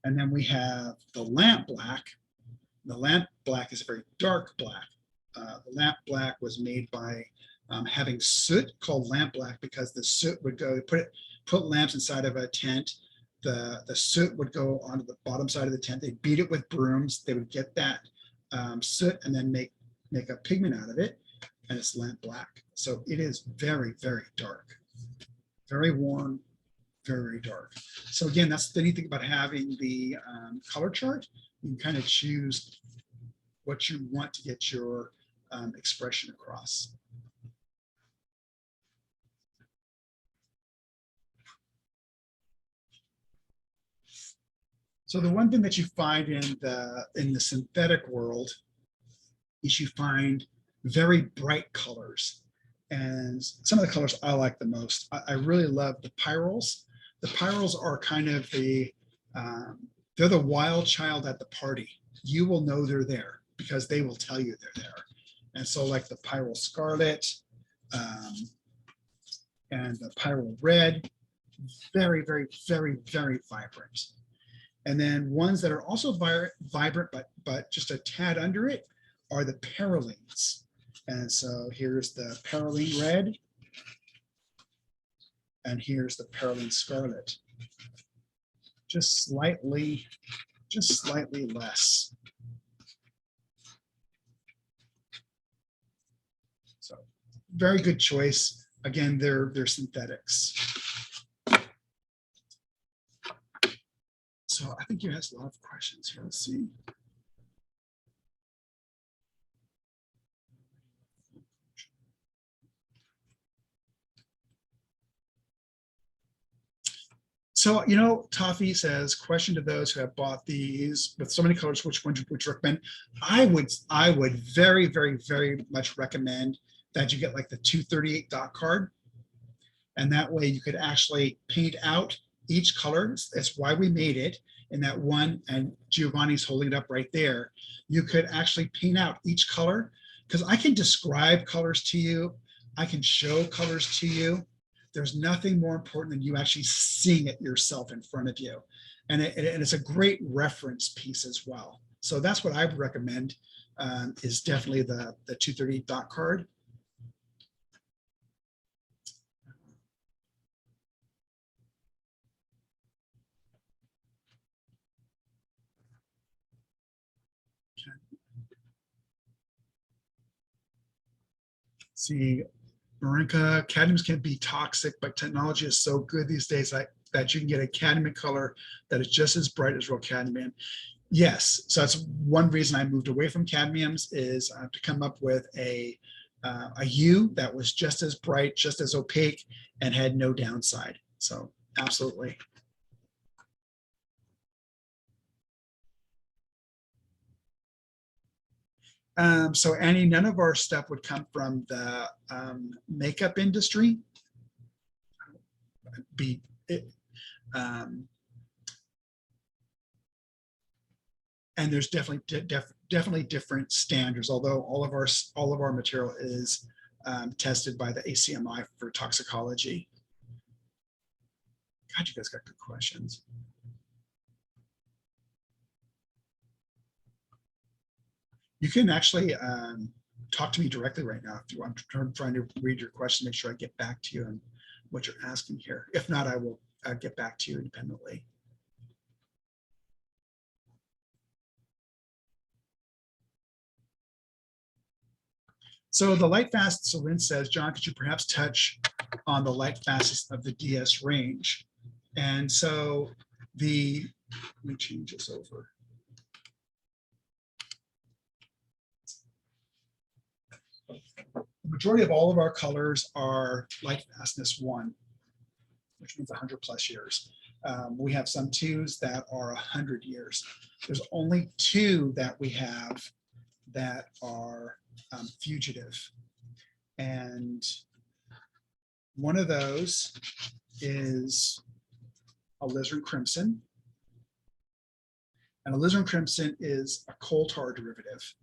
And then we have the lamp black. The lamp black is a very dark black. The lamp black was made by having soot called lamp black, because the soot would go, put lamps inside of a tent. The soot would go onto the bottom side of the tent. They'd beat it with brooms. They would get that soot and then make a pigment out of it, and it's lamp black. So it is very, very dark, very warm, very dark. So again, that's the neat thing about having the color chart. You can kind of choose what you want to get your expression across. So the one thing that you find in the synthetic world is you find very bright colors. And some of the colors I like the most, I really love the pyrroles. The pyrroles are kind of they're the wild child at the party. You will know they're there because they will tell you they're there. And so like the pyrrole scarlet and the pyrrole red, very, very, very, very vibrant. And then ones that are also vibrant, but just a tad under it, are the perylines. And so here's the peroline red, and here's the peroline scarlet. Just slightly less. So very good choice. Again, they're synthetics. So I think you have a lot of questions here. Let's see. So, you know, Toffee says, question to those who have bought these with so many colors, which one would you recommend? I would very, very, very much recommend that you get like the 238 dot card. And that way you could actually paint out each color. That's why we made it in that one, and Giovanni's holding it up right there. You could actually paint out each color, because I can describe colors to you. I can show colors to you. There's nothing more important than you actually seeing it yourself in front of you. And it's a great reference piece as well. So that's what I would recommend, is definitely the 238 dot card. See, Marinka, cadmiums can be toxic, but technology is so good these days that you can get a cadmium color that is just as bright as real cadmium. Yes, so that's one reason I moved away from cadmiums, is to come up with a hue that was just as bright, just as opaque, and had no downside. So absolutely. So Annie, none of our stuff would come from the makeup industry. And there's definitely different standards, although all of our material is tested by the ACMI for toxicology. God, you guys got good questions. You can actually talk to me directly right now if you want. I'm trying to read your question, make sure I get back to you on what you're asking here. If not, I will get back to you independently. So the light fast, so Lynn says, John, could you perhaps touch on the light fastest of the DS range? And so let me change this over. The majority of all of our colors are light fastness 1, which means 100+ years. We have some 2s that are 100 years. There's only 2 that we have that are fugitive. And One of those is alizarin crimson. And alizarin crimson is a coal tar derivative,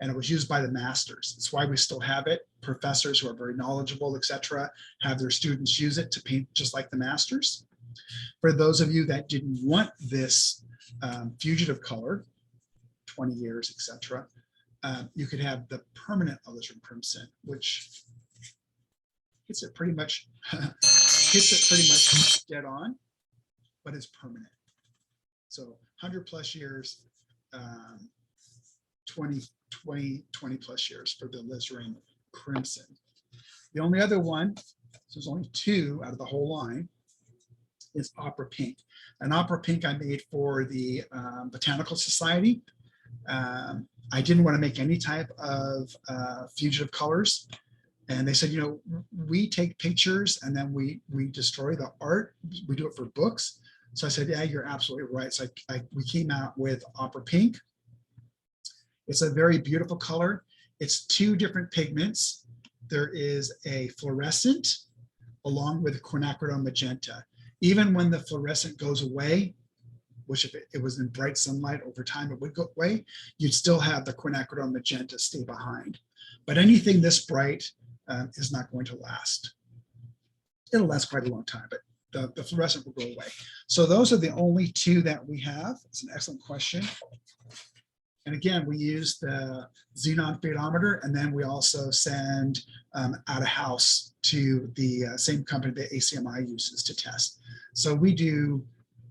and it was used by the masters. That's why we still have it. Professors who are very knowledgeable, etc., have their students use it to paint just like the masters. For those of you that didn't want this fugitive color, 20 years, etc., you could have the permanent alizarin crimson, which hits it pretty much dead on, but it's permanent. So 100 plus years, 20 plus years for the alizarin crimson. The only other one, so there's only 2 out of the whole line, is opera pink. And opera pink I made for the Botanical Society. I didn't want to make any type of fugitive colors. And they said, you know, we take pictures and then we destroy the art. We do it for books. So I said, yeah, you're absolutely right. So we came out with opera pink. It's a very beautiful color. It's 2 different pigments. There is a fluorescent along with quinacridone magenta. Even when the fluorescent goes away, which if it was in bright sunlight over time, it would go away, you'd still have the quinacridone magenta stay behind. But anything this bright is not going to last. It'll last quite a long time, but the fluorescent will go away. So those are the only 2 that we have. It's an excellent question. And again, we use the xenon phaedometer, and then we also send out of house to the same company that ACMI uses to test. So we do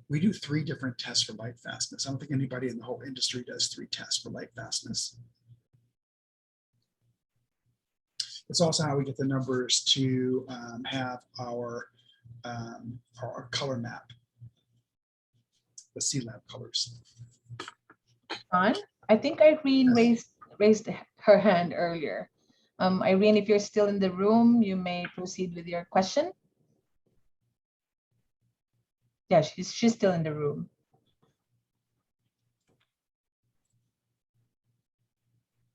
3 different tests for light fastness. I don't think anybody in the whole industry does 3 tests for light fastness. It's also how we get the numbers to have our color map, the C-Lab colors. John, I think Irene raised her hand earlier. Irene, if you're still in the room, you may proceed with your question. Yeah, she's still in the room.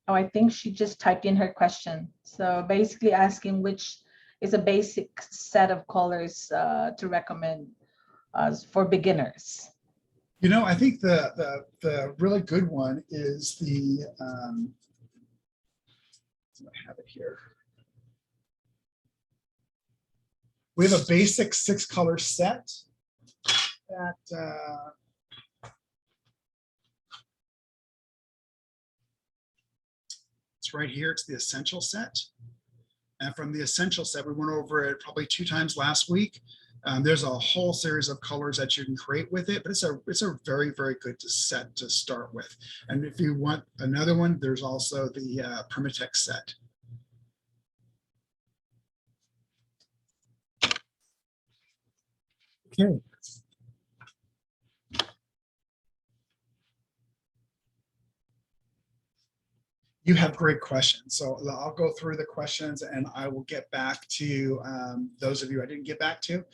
Oh, I think she just typed in her question. So basically asking which is a basic set of colors to recommend for beginners. You know, I think the really good one is the, I have it here. We have a basic 6-color set that it's right here. It's the essential set. And from the essential set, we went over it probably 2 times last week. There's a whole series of colors that you can create with it, but it's a very, very good set to start with. And if you want another one, there's also the Permatex set. Okay. You have great questions. So I'll go through the questions and I will get back to those of you I didn't get back to.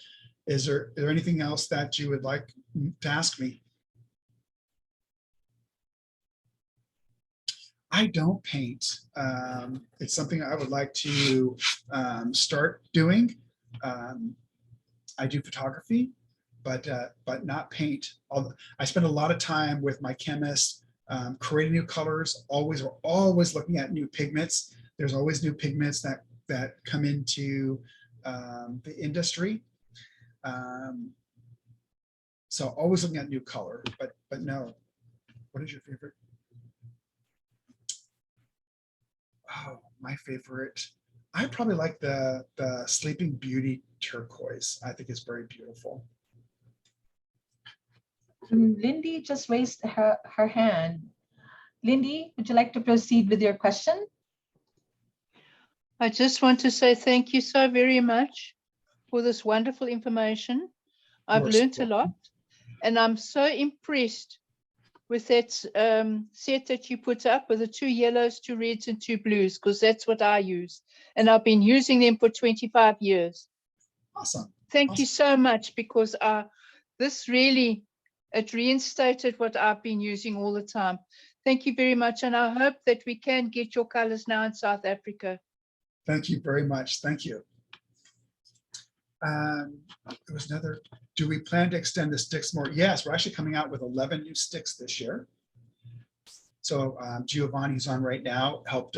Is there anything else that you would like to ask me? I don't paint. It's something I would like to start doing. I do photography, but not paint. I spend a lot of time with my chemist creating new colors. We're always looking at new pigments. There's always new pigments that come into the industry. So always looking at new color, but no. What is your favorite? Oh, my favorite. I probably like the Sleeping Beauty turquoise. I think it's very beautiful. Lindy just raised her hand. Lindy, would you like to proceed with your question? I just want to say thank you so very much for this wonderful information. I've learned a lot, and I'm so impressed with that set that you put up with the 2 yellows, 2 reds, and 2 blues, because that's what I use. And I've been using them for 25 years. Awesome. Thank you so much, because this really, it reinstated what I've been using all the time. Thank you very much. And I hope that we can get your colors now in South Africa. Thank you very much. Thank you. There was another, do we plan to extend the sticks more? Yes, we're actually coming out with 11 new sticks this year. So Giovanni, who's on right now, helped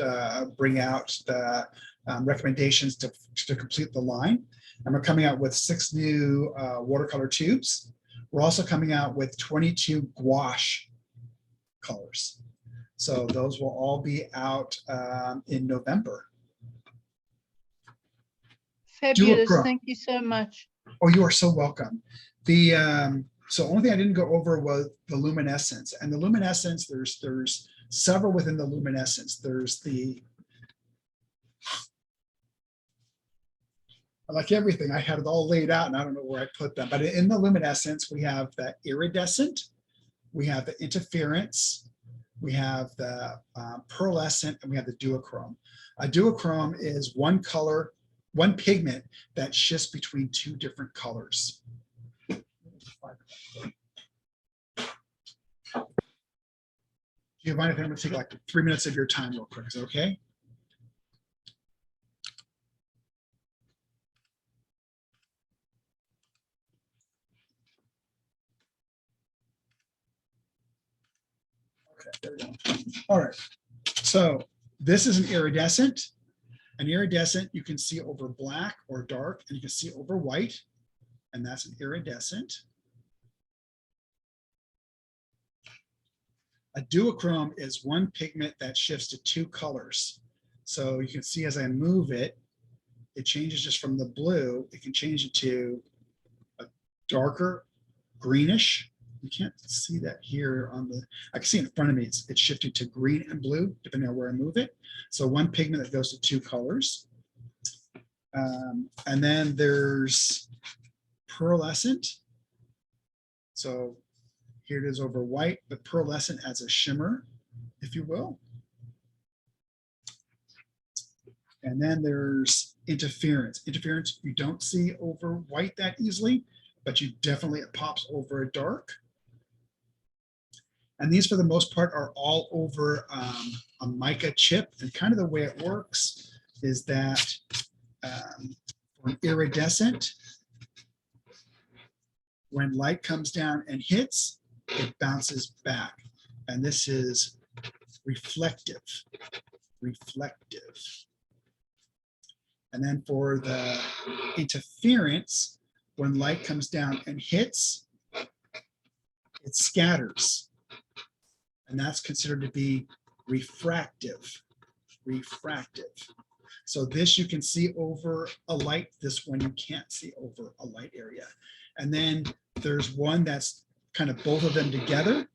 bring out the recommendations to complete the line. And we're coming out with 6 new watercolor tubes. We're also coming out with 22 gouache colors. So those will all be out in November. Fabulous. Duochrome. Thank you so much. Oh, you are so welcome. The so only thing I didn't go over was the luminescence. And the luminescence, there's several within the luminescence. There's the, like everything, I had it all laid out and I don't know where I put them. But in the luminescence, we have the iridescent, we have the interference, we have the pearlescent, and we have the duochrome. A duochrome is one color, one pigment that shifts between 2 different colors. Giovanni, I'm going to take like 3 minutes of your time real quick. Is it okay? Okay, there we go. All right. So this is an iridescent. An iridescent you can see over black or dark, and you can see over white, and that's an iridescent. A duochrome is one pigment that shifts to 2 colors. So you can see as I move it, it changes just from the blue, it can change it to a darker greenish. You can't see that here on the, I can see in front of me, it's shifting to green and blue, depending on where I move it. So one pigment that goes to 2 colors. And then there's pearlescent. So here it is over white, but pearlescent adds a shimmer, if you will. And then there's interference. Interference you don't see over white that easily, but you definitely, it pops over a dark. And these, for the most part, are all over a mica chip. And kind of the way it works is that for an iridescent, when light comes down and hits, it bounces back. And this is reflective, reflective. And then for the interference, when light comes down and hits, it scatters. And that's considered to be refractive, refractive. So this you can see over a light, this one you can't see over a light area. And then there's one that's kind of both of them together.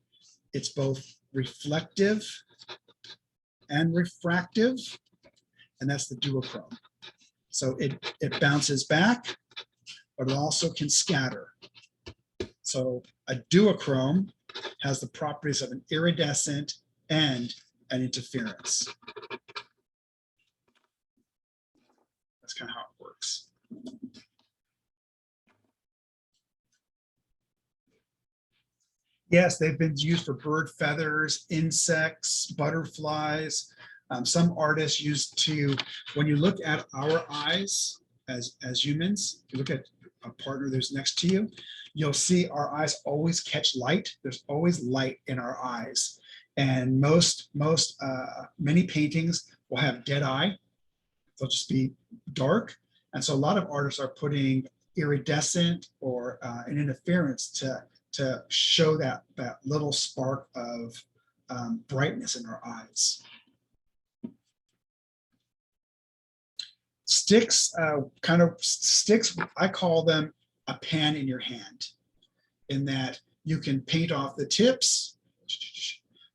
It's both reflective and refractive, and that's the duochrome. So it bounces back, but it also can scatter. So a duochrome has the properties of an iridescent and an interference. That's kind of how it works. Yes, they've been used for bird feathers, insects, butterflies. Some artists used to, when you look at our eyes as humans, you look at a partner that's next to you, you'll see our eyes always catch light. There's always light in our eyes. And many paintings will have dead eye. They'll just be dark. And so a lot of artists are putting iridescent or an interference to show that little spark of brightness in our eyes. Sticks, I call them a pan in your hand, in that you can paint off the tips.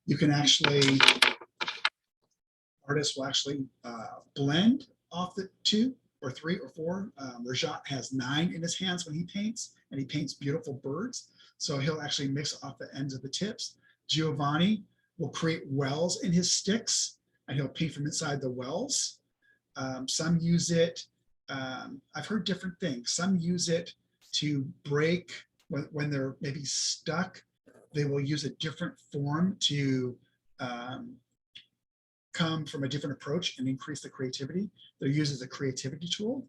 You can actually, artists will actually blend off the 2 or 3 or 4. Rajat has 9 in his hands when he paints, and he paints beautiful birds. So he'll actually mix off the ends of the tips. Giovanni will create wells in his sticks, and he'll paint from inside the wells. Some use it, I've heard different things. Some use it to break when they're maybe stuck. They will use a different form to come from a different approach and increase the creativity. They're used as a creativity tool.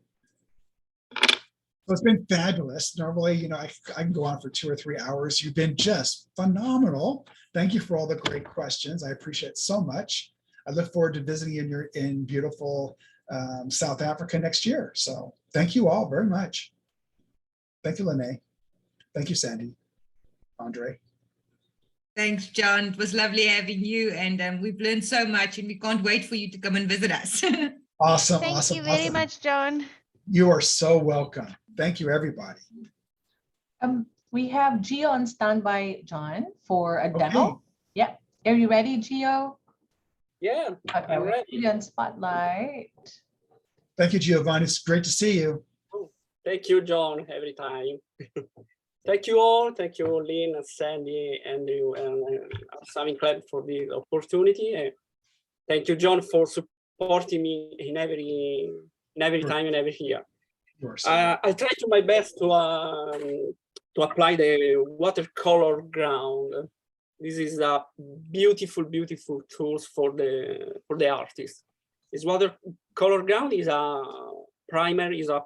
So it's been fabulous. Normally, you know, I can go on for 2 or 3 hours. You've been just phenomenal. Thank you for all the great questions. I appreciate it so much. I look forward to visiting in beautiful South Africa next year. So thank you all very much. Thank you, Lene. Thank you, Sandy, Andre. Thanks, John. It was lovely having you, and we've learned so much, and we can't wait for you to come and visit us. Awesome. Thank awesome. you very awesome. much, John. You are so welcome. Thank you, everybody. We have Gio on standby, John, for a demo. Okay. Yep. Are you ready, Gio? Yeah, Okay, I'm we're ready. on spotlight. Thank you, Giovanni. It's great to see you. Thank you, John, every time. Thank you all. Thank you, Lynn, and Sandy, and you, and Artsavingsclub for the opportunity. And thank you, John, for supporting me in every time and every year. You are so I try to my best to apply the watercolor ground. This is a beautiful, beautiful tools for the artist. This watercolor ground is a primer, is a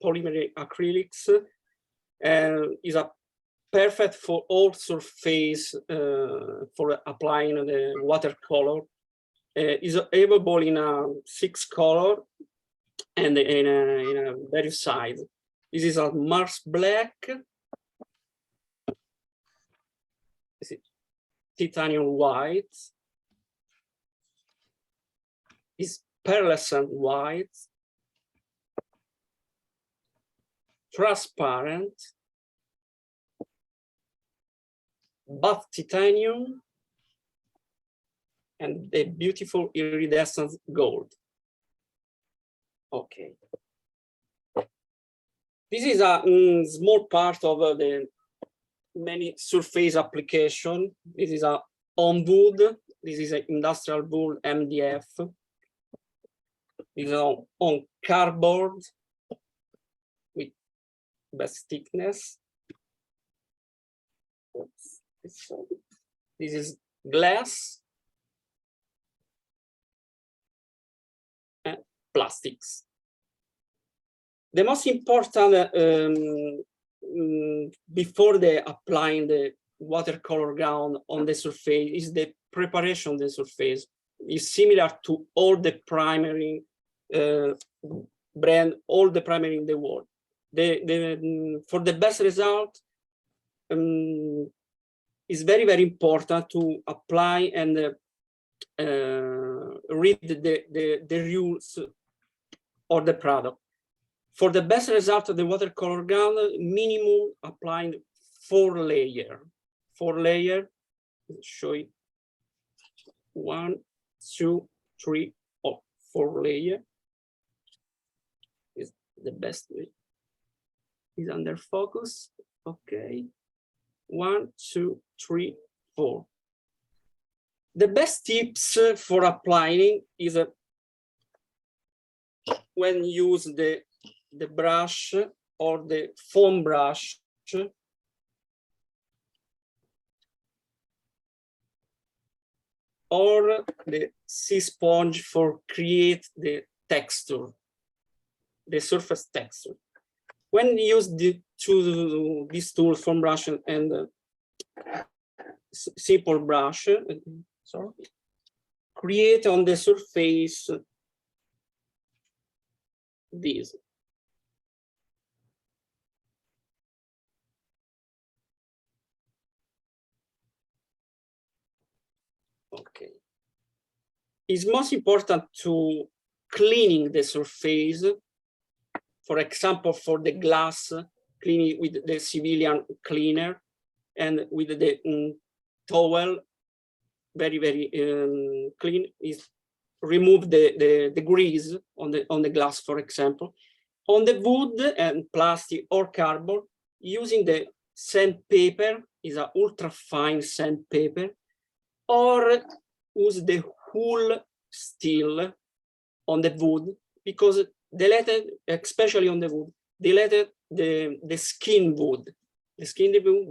polymer acrylics, and is a perfect for all surface for applying the watercolor. Is available in a 6 color and in a various size. This is a Mars black, titanium white, is pearlescent white, transparent, buff titanium, and the beautiful iridescent gold. Okay. This is a small part of the many surface application. This is a on wood. This is an industrial wood MDF. This is on cardboard with best thickness. This is glass and plastics. The most important before applying the watercolor ground on the surface is the preparation of the surface. It's similar to all the primary brand, all the primary in the world. For the best result, it's very, very important to apply and read the rules of the product. For the best result of the watercolor ground, minimum applying 4 layers. 4 layers, show it. 1, 2, 3, or 4 layers. Is the best way. Is under focus. Okay. 1, 2, 3, 4. The best tips for applying is when use the brush or the foam brush, or the sea sponge for create the texture, the surface texture. When you use these tools, foam brush and simple brush, sorry, create on the surface this. Okay. It's most important to cleaning the surface. For example, for the glass, cleaning with the civilian cleaner and with the towel, very, very clean. Is remove the grease on the glass, for example. On the wood and plastic or cardboard, using the sandpaper, is an ultra fine sandpaper, or use the whole steel on the wood, because deleted, especially on the wood, deleted the skin wood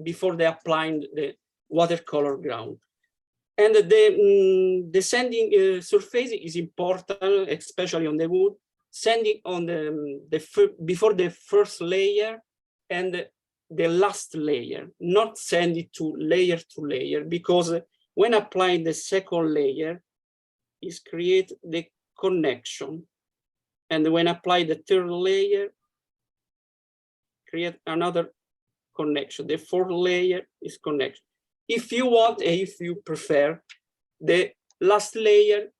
before they applying the watercolor ground. And the sanding surface is important, especially on the wood, sanding on before the first layer and the last layer, not send it to layer, because when applying the second layer, is create the connection. And when apply the third layer, create another connection. The fourth layer is connection. If you want, if you prefer, the last layer,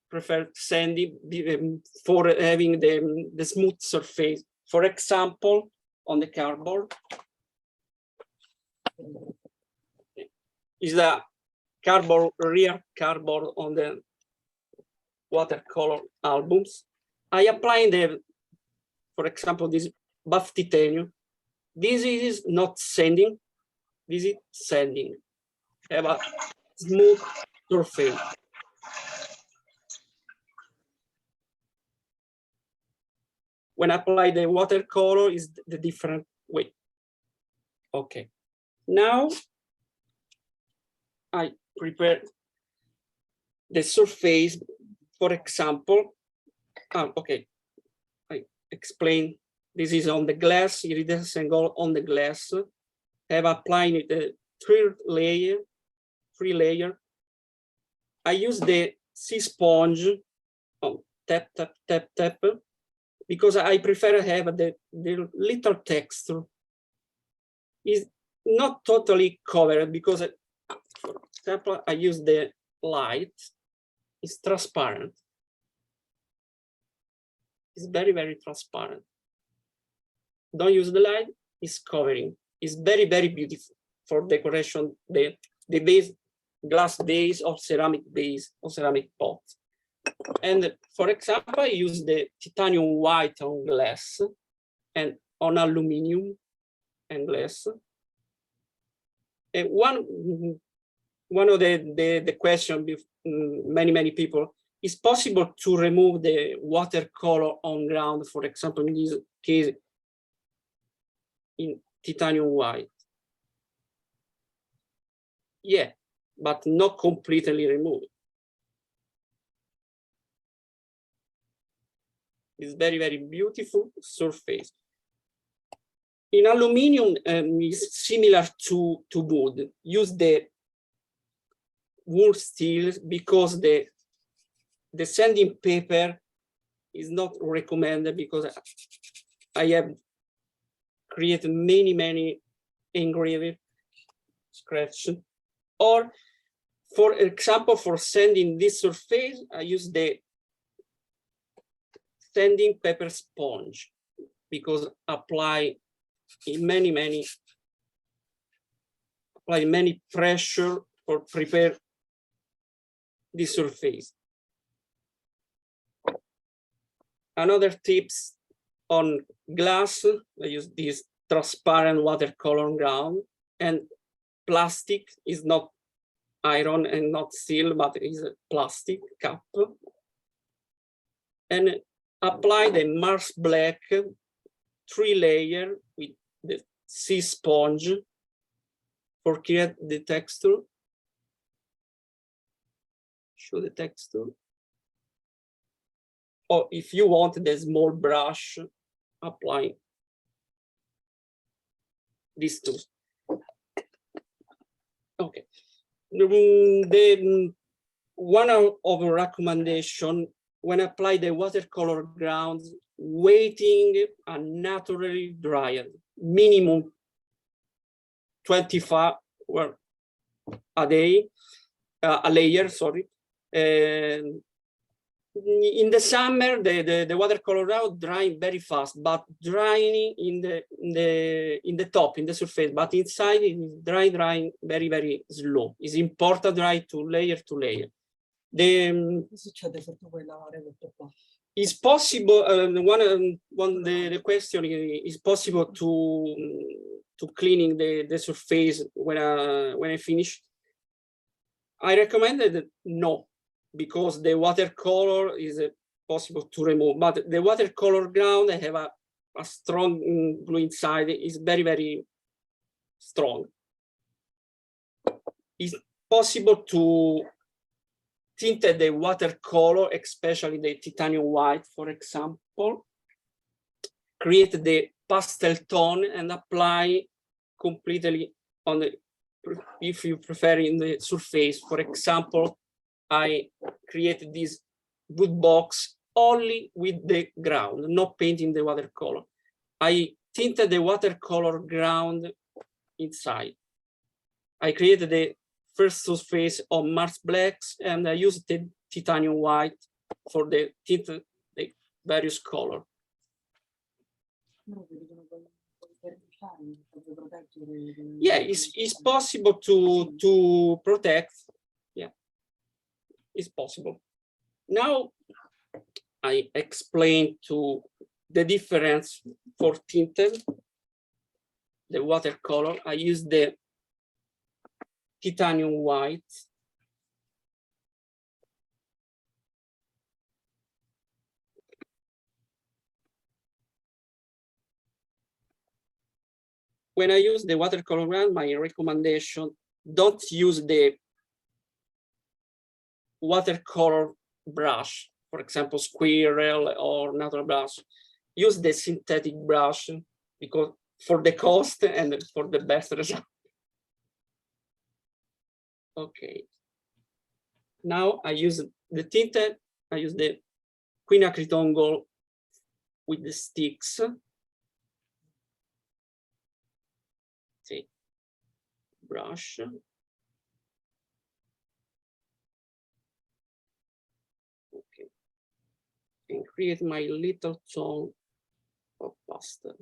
prefer sanding for having the smooth surface. For example, on the cardboard, is the cardboard, real cardboard on the watercolor albums. I apply for example, this buff titanium. This is not sanding, this is sanding. Have a smooth surface. When I apply the watercolor is the different way. Okay, now I prepare the surface. For example, okay, I explain. This is on the glass, iridescent gold on the glass. I have applied the third layer, 3 layer. I use the sea sponge, tap, tap, tap, tap, because I prefer to have the little texture. Is not totally covered because, for example, I use the light. It's transparent. It's very, very transparent. Don't use the light, it's covering. It's very, very beautiful for decoration, the base, glass base or ceramic base or ceramic pot. And for example, I use the titanium white on glass and on aluminum and glass. And one of the question many people, is possible to remove the watercolor on ground, for example, in this case, in titanium white? Yeah, but not completely removed. It's very, very beautiful surface. In aluminum, is similar to wood. Use the wood steel because the sanding paper is not recommended because I have created many engraved scratch. Or for example, for sanding this surface, I use the sanding paper sponge because apply many pressure for prepare this surface. Another tips on glass, I use this transparent watercolor ground, and plastic is not iron and not steel, but is a plastic cup. And apply the Mars Black 3 layer with the sea sponge for create the texture. Show the texture. Or if you want the small brush, apply these two. Okay. The one of the recommendation when apply the watercolor grounds, waiting and naturally dried, minimum 25 well, a day, a layer, sorry. In the summer, the watercolor ground drying very fast, but drying in the top, in the surface, but inside it is drying very slow. It's important dry to layer. It's possible. The question is possible to cleaning the surface when I finish. I recommended no, because the watercolor is possible to remove, but the watercolor ground I have a strong glue inside. Is very strong. It's possible tinted the watercolor, especially the titanium white, for example, create the pastel tone and apply completely on the, if you prefer, in the surface. For example, I created this wood box only with the ground, not painting the watercolor. I tinted the watercolor ground inside. I created the first surface on Mars blacks, and I used the titanium white for the tint, the various color. Yeah, it's possible to protect. Yeah, it's possible. Now I explain to the difference for tinted, the watercolor. I use the titanium white. When I use the watercolor ground, my recommendation, don't use the watercolor brush, for example, squirrel or natural brush. Use the synthetic brush because for the cost and for the best result. Okay. Now I use the tinted, I use the quinacridone gold with the sticks. Take brush. Okay. And create my little tone of pastel.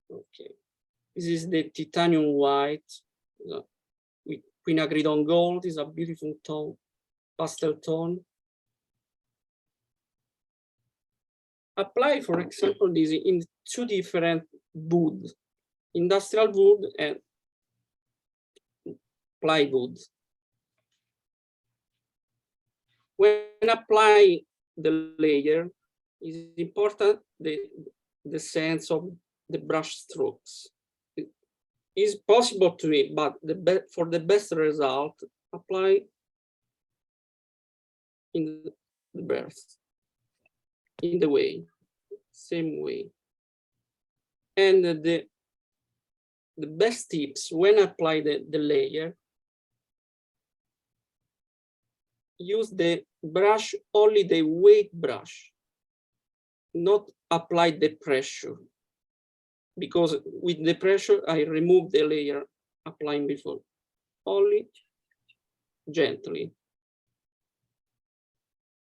Okay, this is the titanium white with quinacridone gold. Is a beautiful tone, pastel tone. Apply, for example, this in two different wood, industrial wood and plywood. When apply the layer, it's important the sense of the brush strokes. It is possible to me, but for the best result, apply in the burst, in the way, same way. And the best tips when apply the layer, use the brush, only the weight brush, not apply the pressure, because with the pressure I remove the layer applying before, only gently,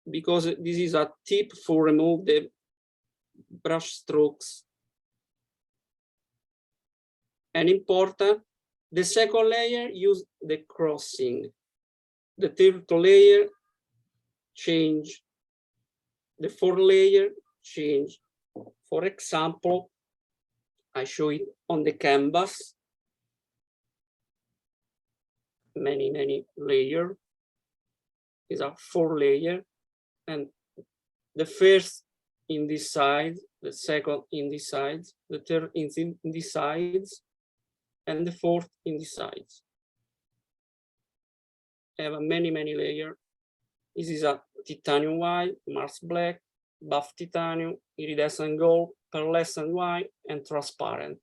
because this is a tip for remove the brush strokes. And important, the second layer, use the crossing. The third layer, change. The fourth layer, change. For example, I show it on the canvas. Many layers. These are 4 layers. And the first in this side, the second in this side, the third in this side, and the fourth in this side. I have many layers. This is a titanium white, Mars black, buff titanium, iridescent gold, pearlescent white, and transparent.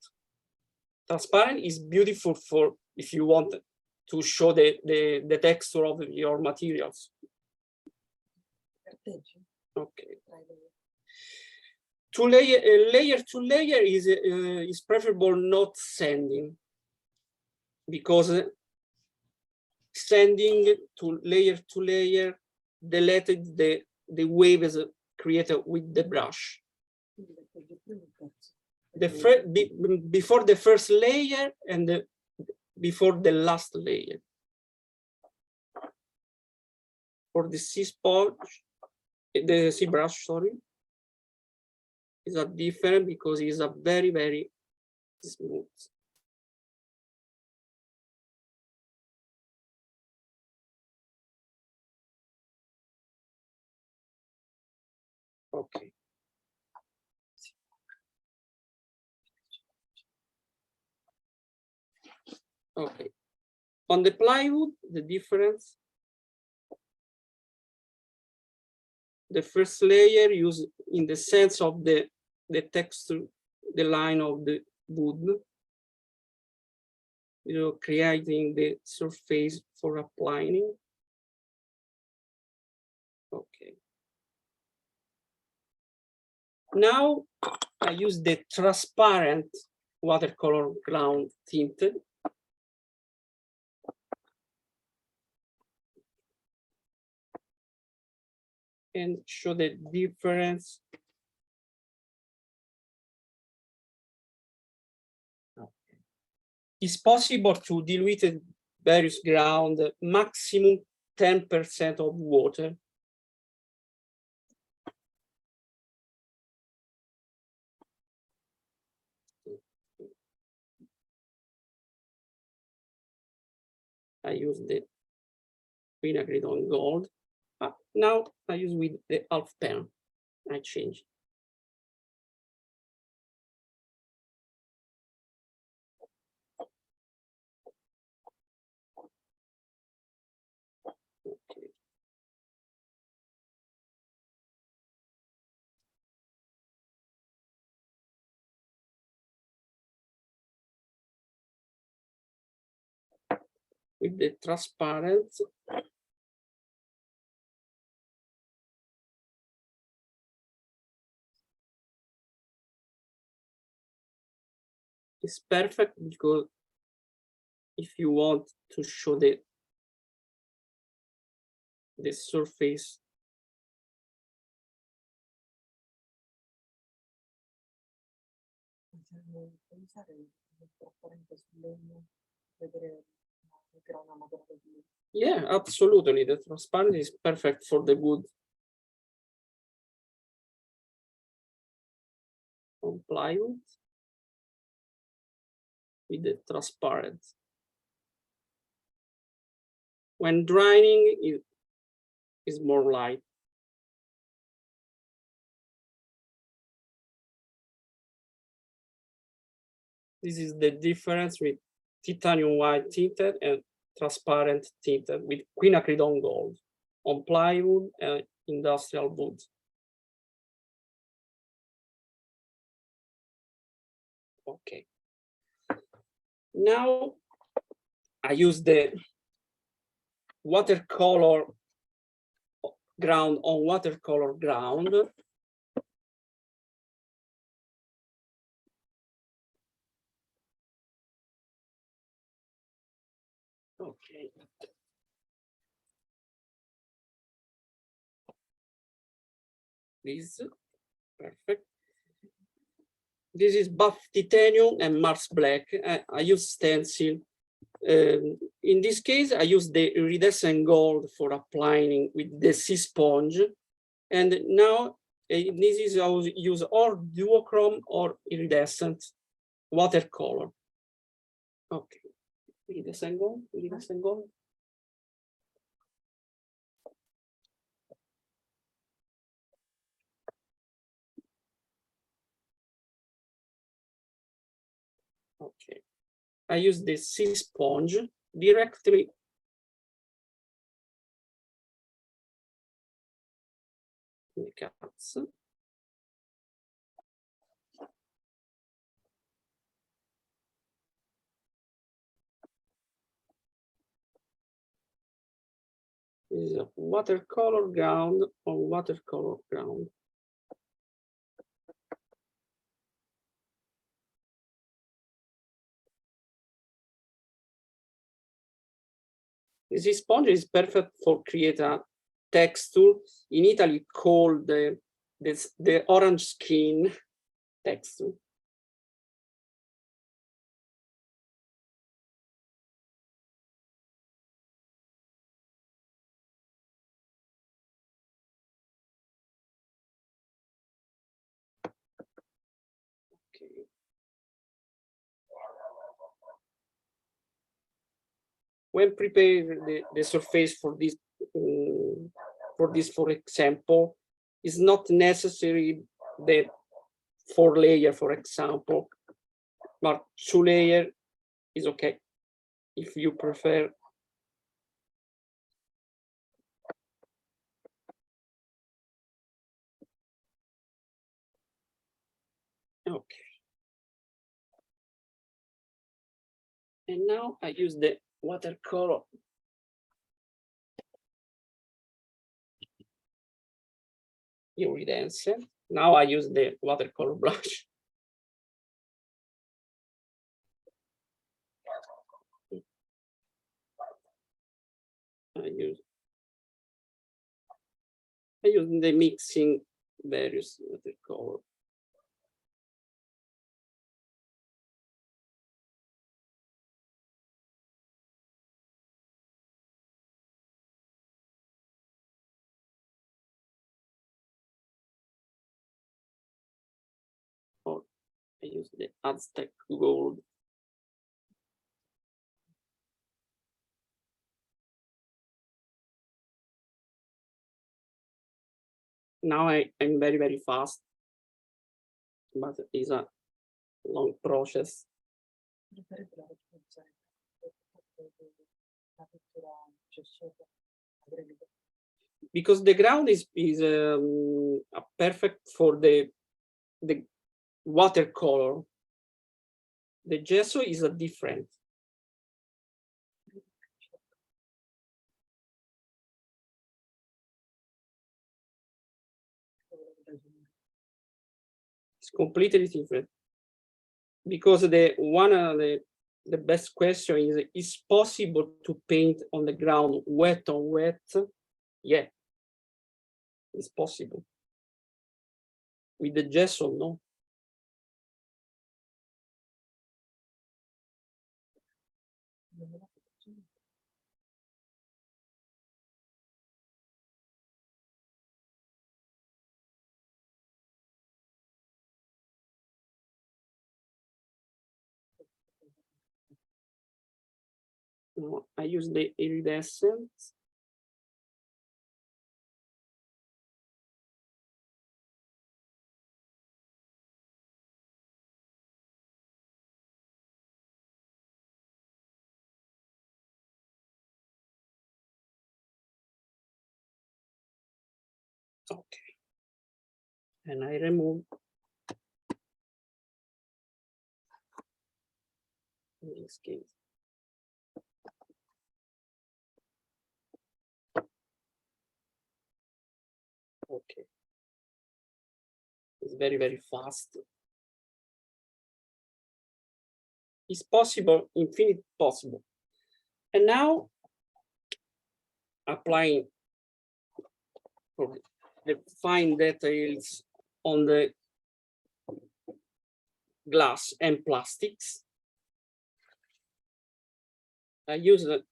Transparent is beautiful for if you want to show the texture of your materials. Okay. Layer to layer is preferable not sanding, because sanding to layer deleted the waves created with the brush. Before the first layer and before the last layer. For the sea sponge, the ZBrush, sorry, is a different because it's a very, very smooth. Okay. Okay. On the plywood, the difference, the first layer used in the sense of the texture, the line of the wood, creating the surface for applying. Okay. Now I use the transparent watercolor ground tinted. And show the difference. It's possible to dilute various ground, maximum 10% of water. I use the vinaigrette on gold. Now I use with the half pen. I change. Okay. With the transparent, it's perfect because if you want to show the surface, yeah, absolutely. The transparent is perfect for the wood. On plywood with the transparent. When drying, it is more light. This is the difference with titanium white tinted and transparent tinted with quinacridone gold on plywood and industrial wood. Okay. Now I use the watercolor ground on watercolor ground. Okay. This, perfect. This is buff titanium and Mars black. I use stencil. In this case, I use the iridescent gold for applying with the sea sponge. And now this is how I use or duochrome or iridescent watercolor. Okay, iridescent gold, iridescent gold. Okay, I use the sea sponge directly. The cuts. This is a watercolor ground on watercolor ground. This sponge is perfect for create a texture. In Italy, called the orange skin texture. Okay. When prepare the surface for this, for example, it's not necessary the 4-layer, for example, but 2-layer is okay if you prefer. Okay. And now I use the watercolor. Iridescent. Now I use the watercolor brush. I use the mixing various watercolor. Or I use the Aztec gold. Now I'm very, very fast, but it's a long process. Because the ground is perfect for the watercolor. The gesso is a different. It's completely different. Because the best question is possible to paint on the ground wet on wet? Yeah, it's possible. With the gesso, no. No, I use the iridescent. Okay. And I remove in this case. Okay. It's very, very fast. It's possible, infinite possible. And now applying for the fine details on the glass and plastics. I use the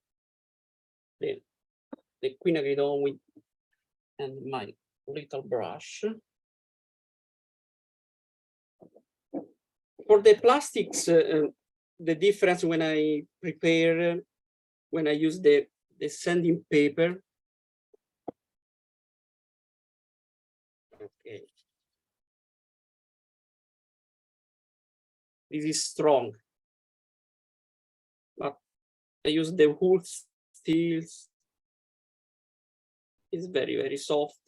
quinacridone with and my little brush. For the plastics, the difference when I prepare, when I use the sanding paper. Okay. This is strong, but I use the wool steels. It's very, very soft.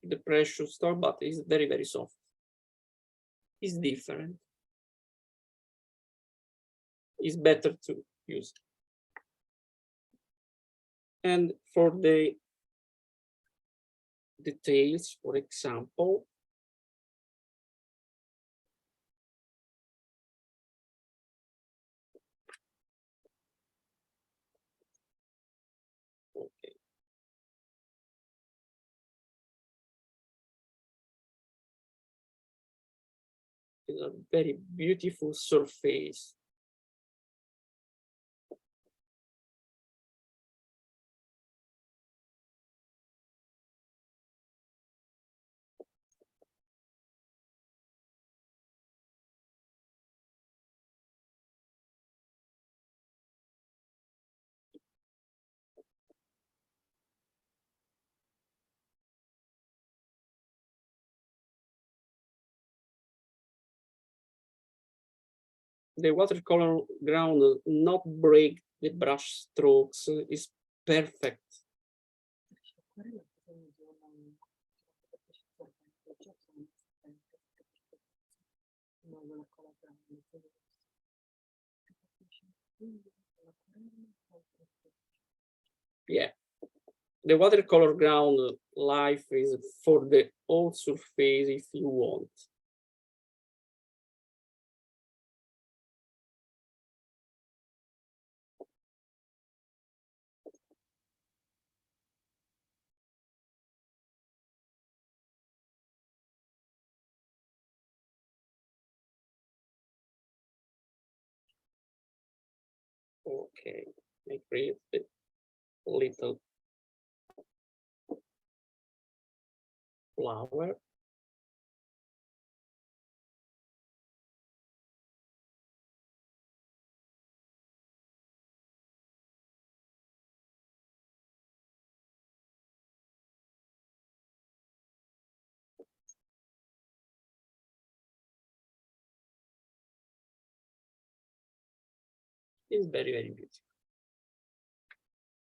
The precious stone, but it's very, very soft. It's different. It's better to use. And for the details, for example, okay. It's a very beautiful surface. the watercolor ground not break the brush strokes is perfect. Yeah, the watercolor ground life is for the whole surface if you want. Okay, I create a little flower. It's very, very beautiful.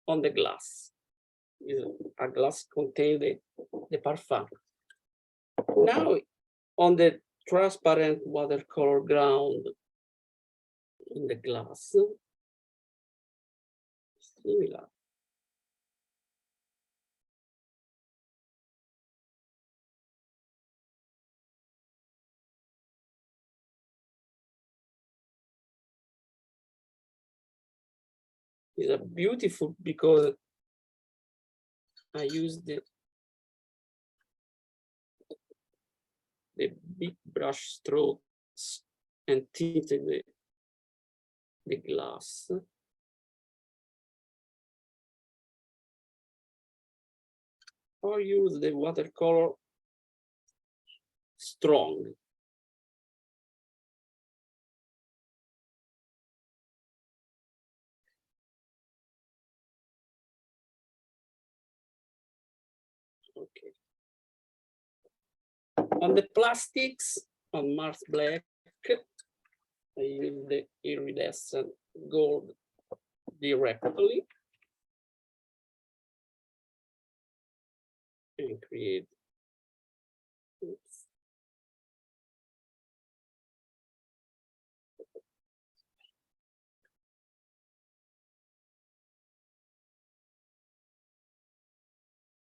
On the glass. A glass contains the parfum. Now on the transparent watercolor ground in the glass, similar. It's a beautiful because I use the big brush strokes and tinted the glass. Or use the watercolor strong. Okay. On the plastics, on Mars Black, I use the iridescent gold directly and create. Oops.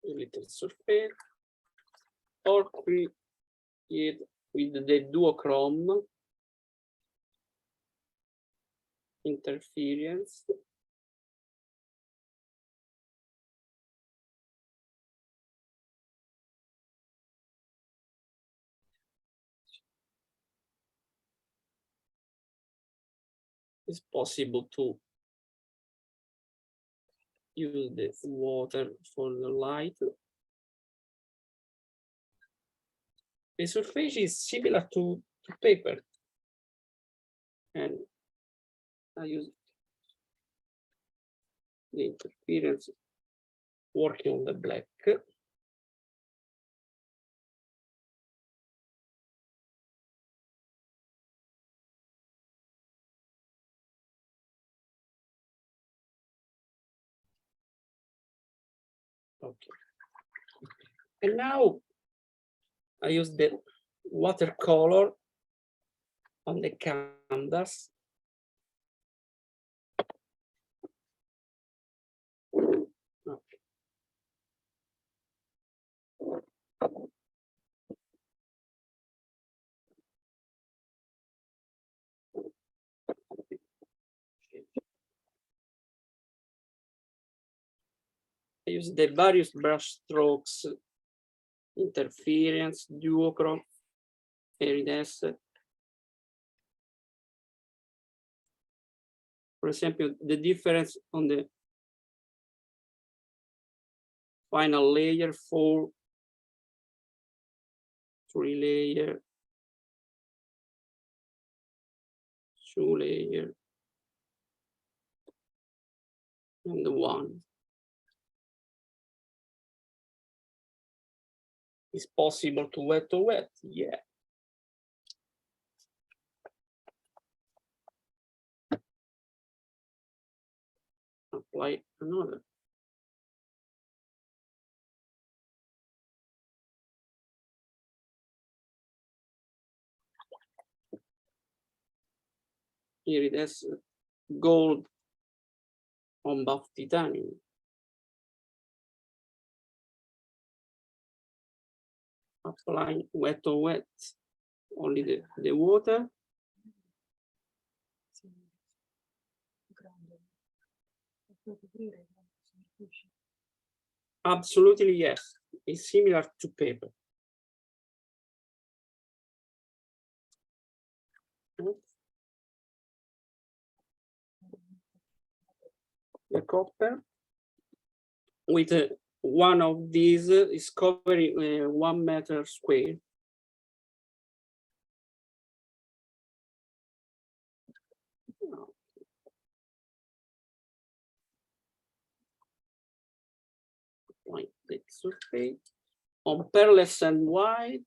A little surface, or create with the duochrome interference. It's possible to use the water for the light. The surface is similar to paper, and I use the interference working on the black. Okay. And now I use the watercolor on the canvas. Okay. I use the various brush strokes, interference, duochrome, iridescent. For example, the difference on the final layer, 4, 3 layer, 2 layer, and 1. It's possible to wet, yeah. apply another. Here it has gold on buff titanium. Applying wet on wet, only the water. Absolutely, yes. It's similar to paper. The copper with one of these is covering 1 meter square. Like the surface on pearlescent and white.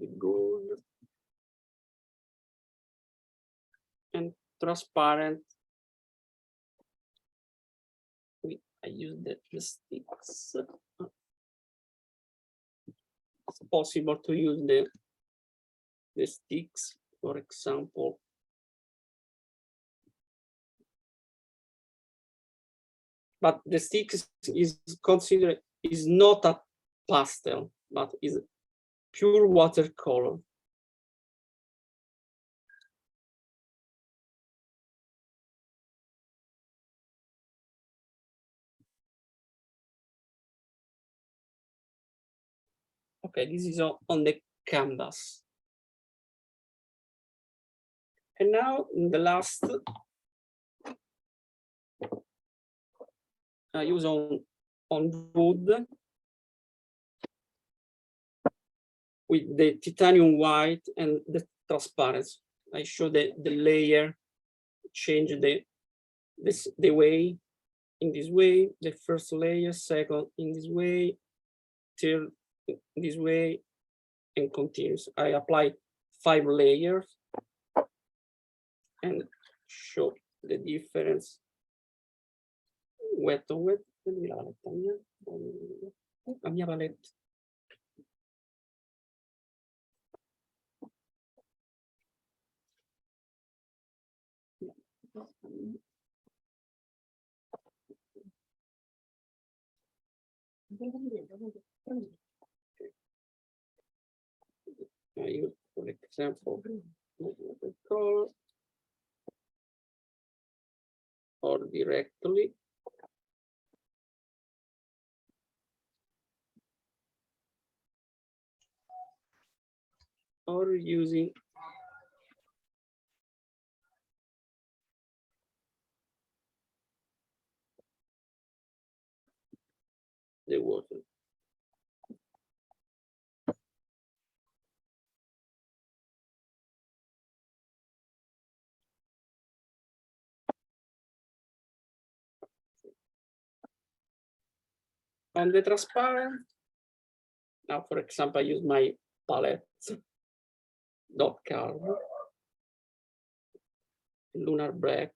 The gold and transparent. I use the sticks. It's possible to use the sticks, for example. But the sticks is considered is not a pastel, but is pure watercolor. Okay, this is on the canvas. And now in the last, I use on wood with the titanium white and the transparency. I show the layer, change the way, in this way, the first layer, second in this way, third in this way, and continues. I apply 5 layers and show the difference. Wet on wet. La mia palette. I use, for example, the color or directly. Or using the water. On the transparent, now for example, I use my palette dot card, lunar black.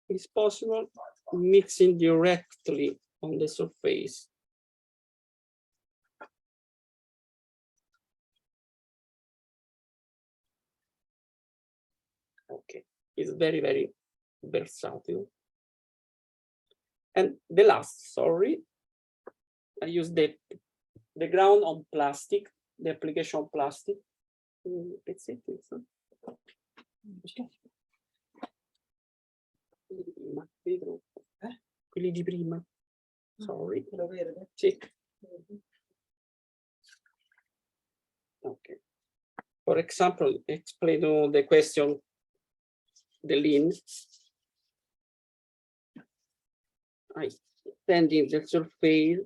It's possible mixing directly on the surface. Okay, it's very, very versatile. And the last, sorry, I use the ground on plastic, the application on plastic. Pezzetti, quelli di prima. Sorry. Sì. Okay. For example, explain the question, the lean. I send in the surface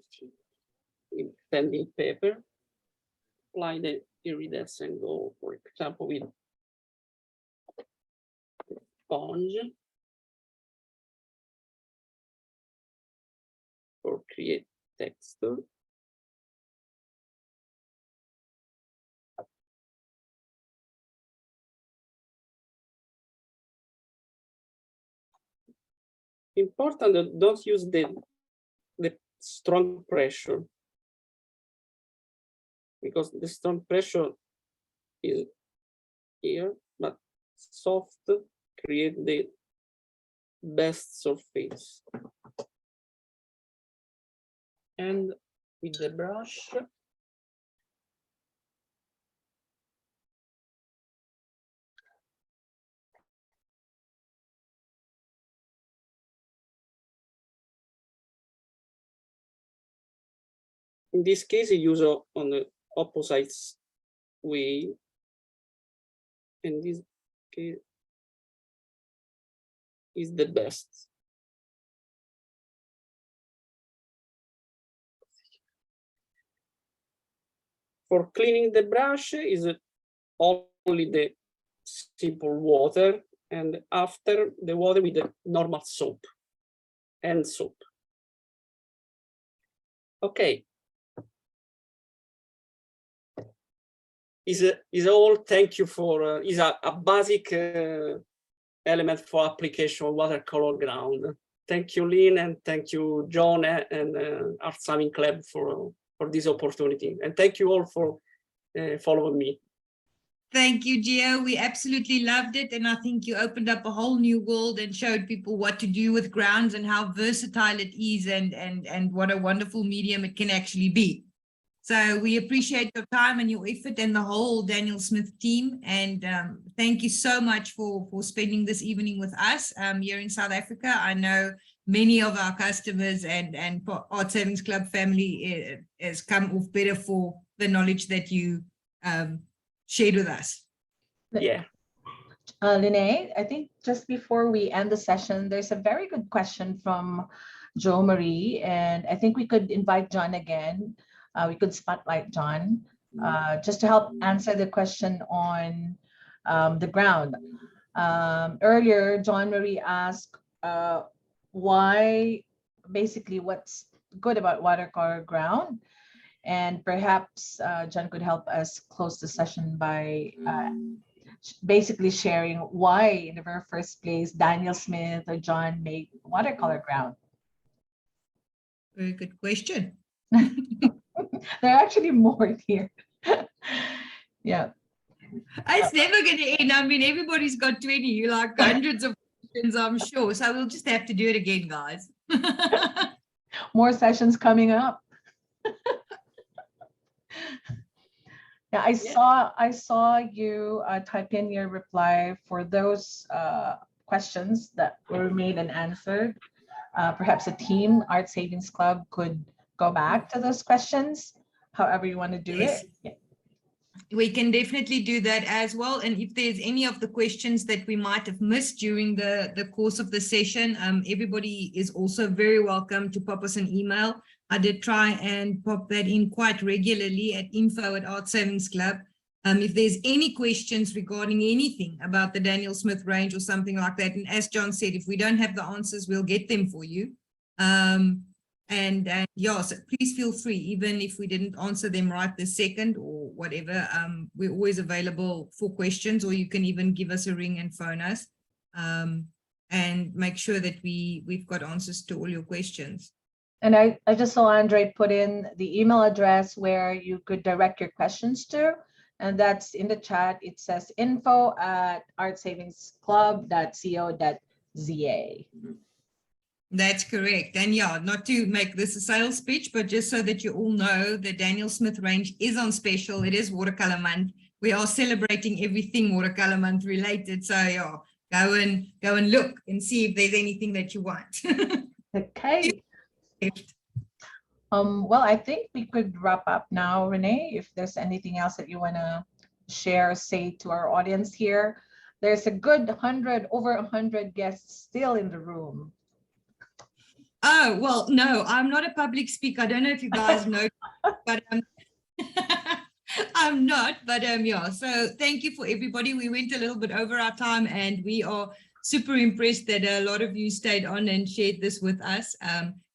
in sanding paper, apply the iridescent gold, for example, with sponge for create texture. Important that don't use the strong pressure, because the strong pressure is here, but soft create the best surface. And with the brush, in this case, I use on the opposite way. And this case is the best. For cleaning the brush is only the simple water, and after the water with the normal soap and soap. Okay. Is all. Thank you for is a basic element for application of watercolor ground. Thank you, Lynn, and thank you, John and Artsavingsclub for this opportunity. And thank you all for following me. Thank you, Gio. We absolutely loved it. And I think you opened up a whole new world and showed people what to do with grounds and how versatile it is and what a wonderful medium it can actually be. So we appreciate your time and your effort and the whole Daniel Smith team. And thank you so much for spending this evening with us here in South Africa. I know many of our customers and Artsavingsclub family has come off better for the knowledge that you shared with us. Yeah. Linnae, I think just before we end the session, there's a very good question from Jo Marie, and I think we could invite John again. We could spotlight John just to help answer the question on the ground. Earlier, John Marie asked why, basically what's good about watercolor ground. And perhaps John could help us close the session by basically sharing why in the very first place Daniel Smith or John made watercolor ground. Very good question. There are actually more here. Yeah. It's never going to end. I mean, everybody's got 20, like hundreds of questions, I'm sure. So we'll just have to do it again, guys. More sessions coming up. Yeah, I saw you type in your reply for those questions that were made and answered. Perhaps a team, Artsavingsclub, could go back to those questions, however you want to do it. Yeah. We can definitely do that as well. And if there's any of the questions that we might have missed during the course of the session, everybody is also very welcome to pop us an email. I did try and pop that in quite regularly at info@Artsavingsclub. If there's any questions regarding anything about the Daniel Smith range or something like that, and as John said, if we don't have the answers, we'll get them for you. And yeah, so please feel free, even if we didn't answer them right this second or whatever, we're always available for questions, or you can even give us a ring and phone us and make sure that we've got answers to all your questions. And I just saw Andre put in the email address where you could direct your questions to, and that's in the chat. It says info@artsavingsclub.co.za. That's correct. And yeah, not to make this a sales pitch, but just so that you all know, the Daniel Smith range is on special. It is watercolor month. We are celebrating everything watercolor month related. So yeah, go and look and see if there's anything that you want. Okay. Well, I think we could wrap up now, Renee, if there's anything else that you want to share, say to our audience here. There's a good over 100 guests still in the room. Oh, well, no, I'm not a public speaker. I don't know if you guys know, but I'm not, but yeah, so thank you for everybody. We went a little bit over our time and we are super impressed that a lot of you stayed on and shared this with us.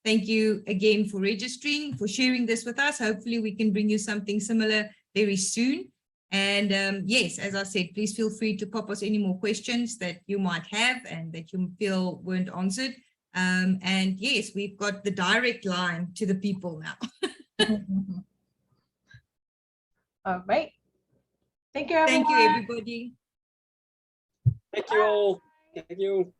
Thank you again for registering, for sharing this with us. Hopefully we can bring you something similar very soon. And yes, as I said, please feel free to pop us any more questions that you might have and that you feel weren't answered. And yes, we've got the direct line to the people now. All right. Thank you, everyone. Thank you, everybody. Thank you all. Thank you.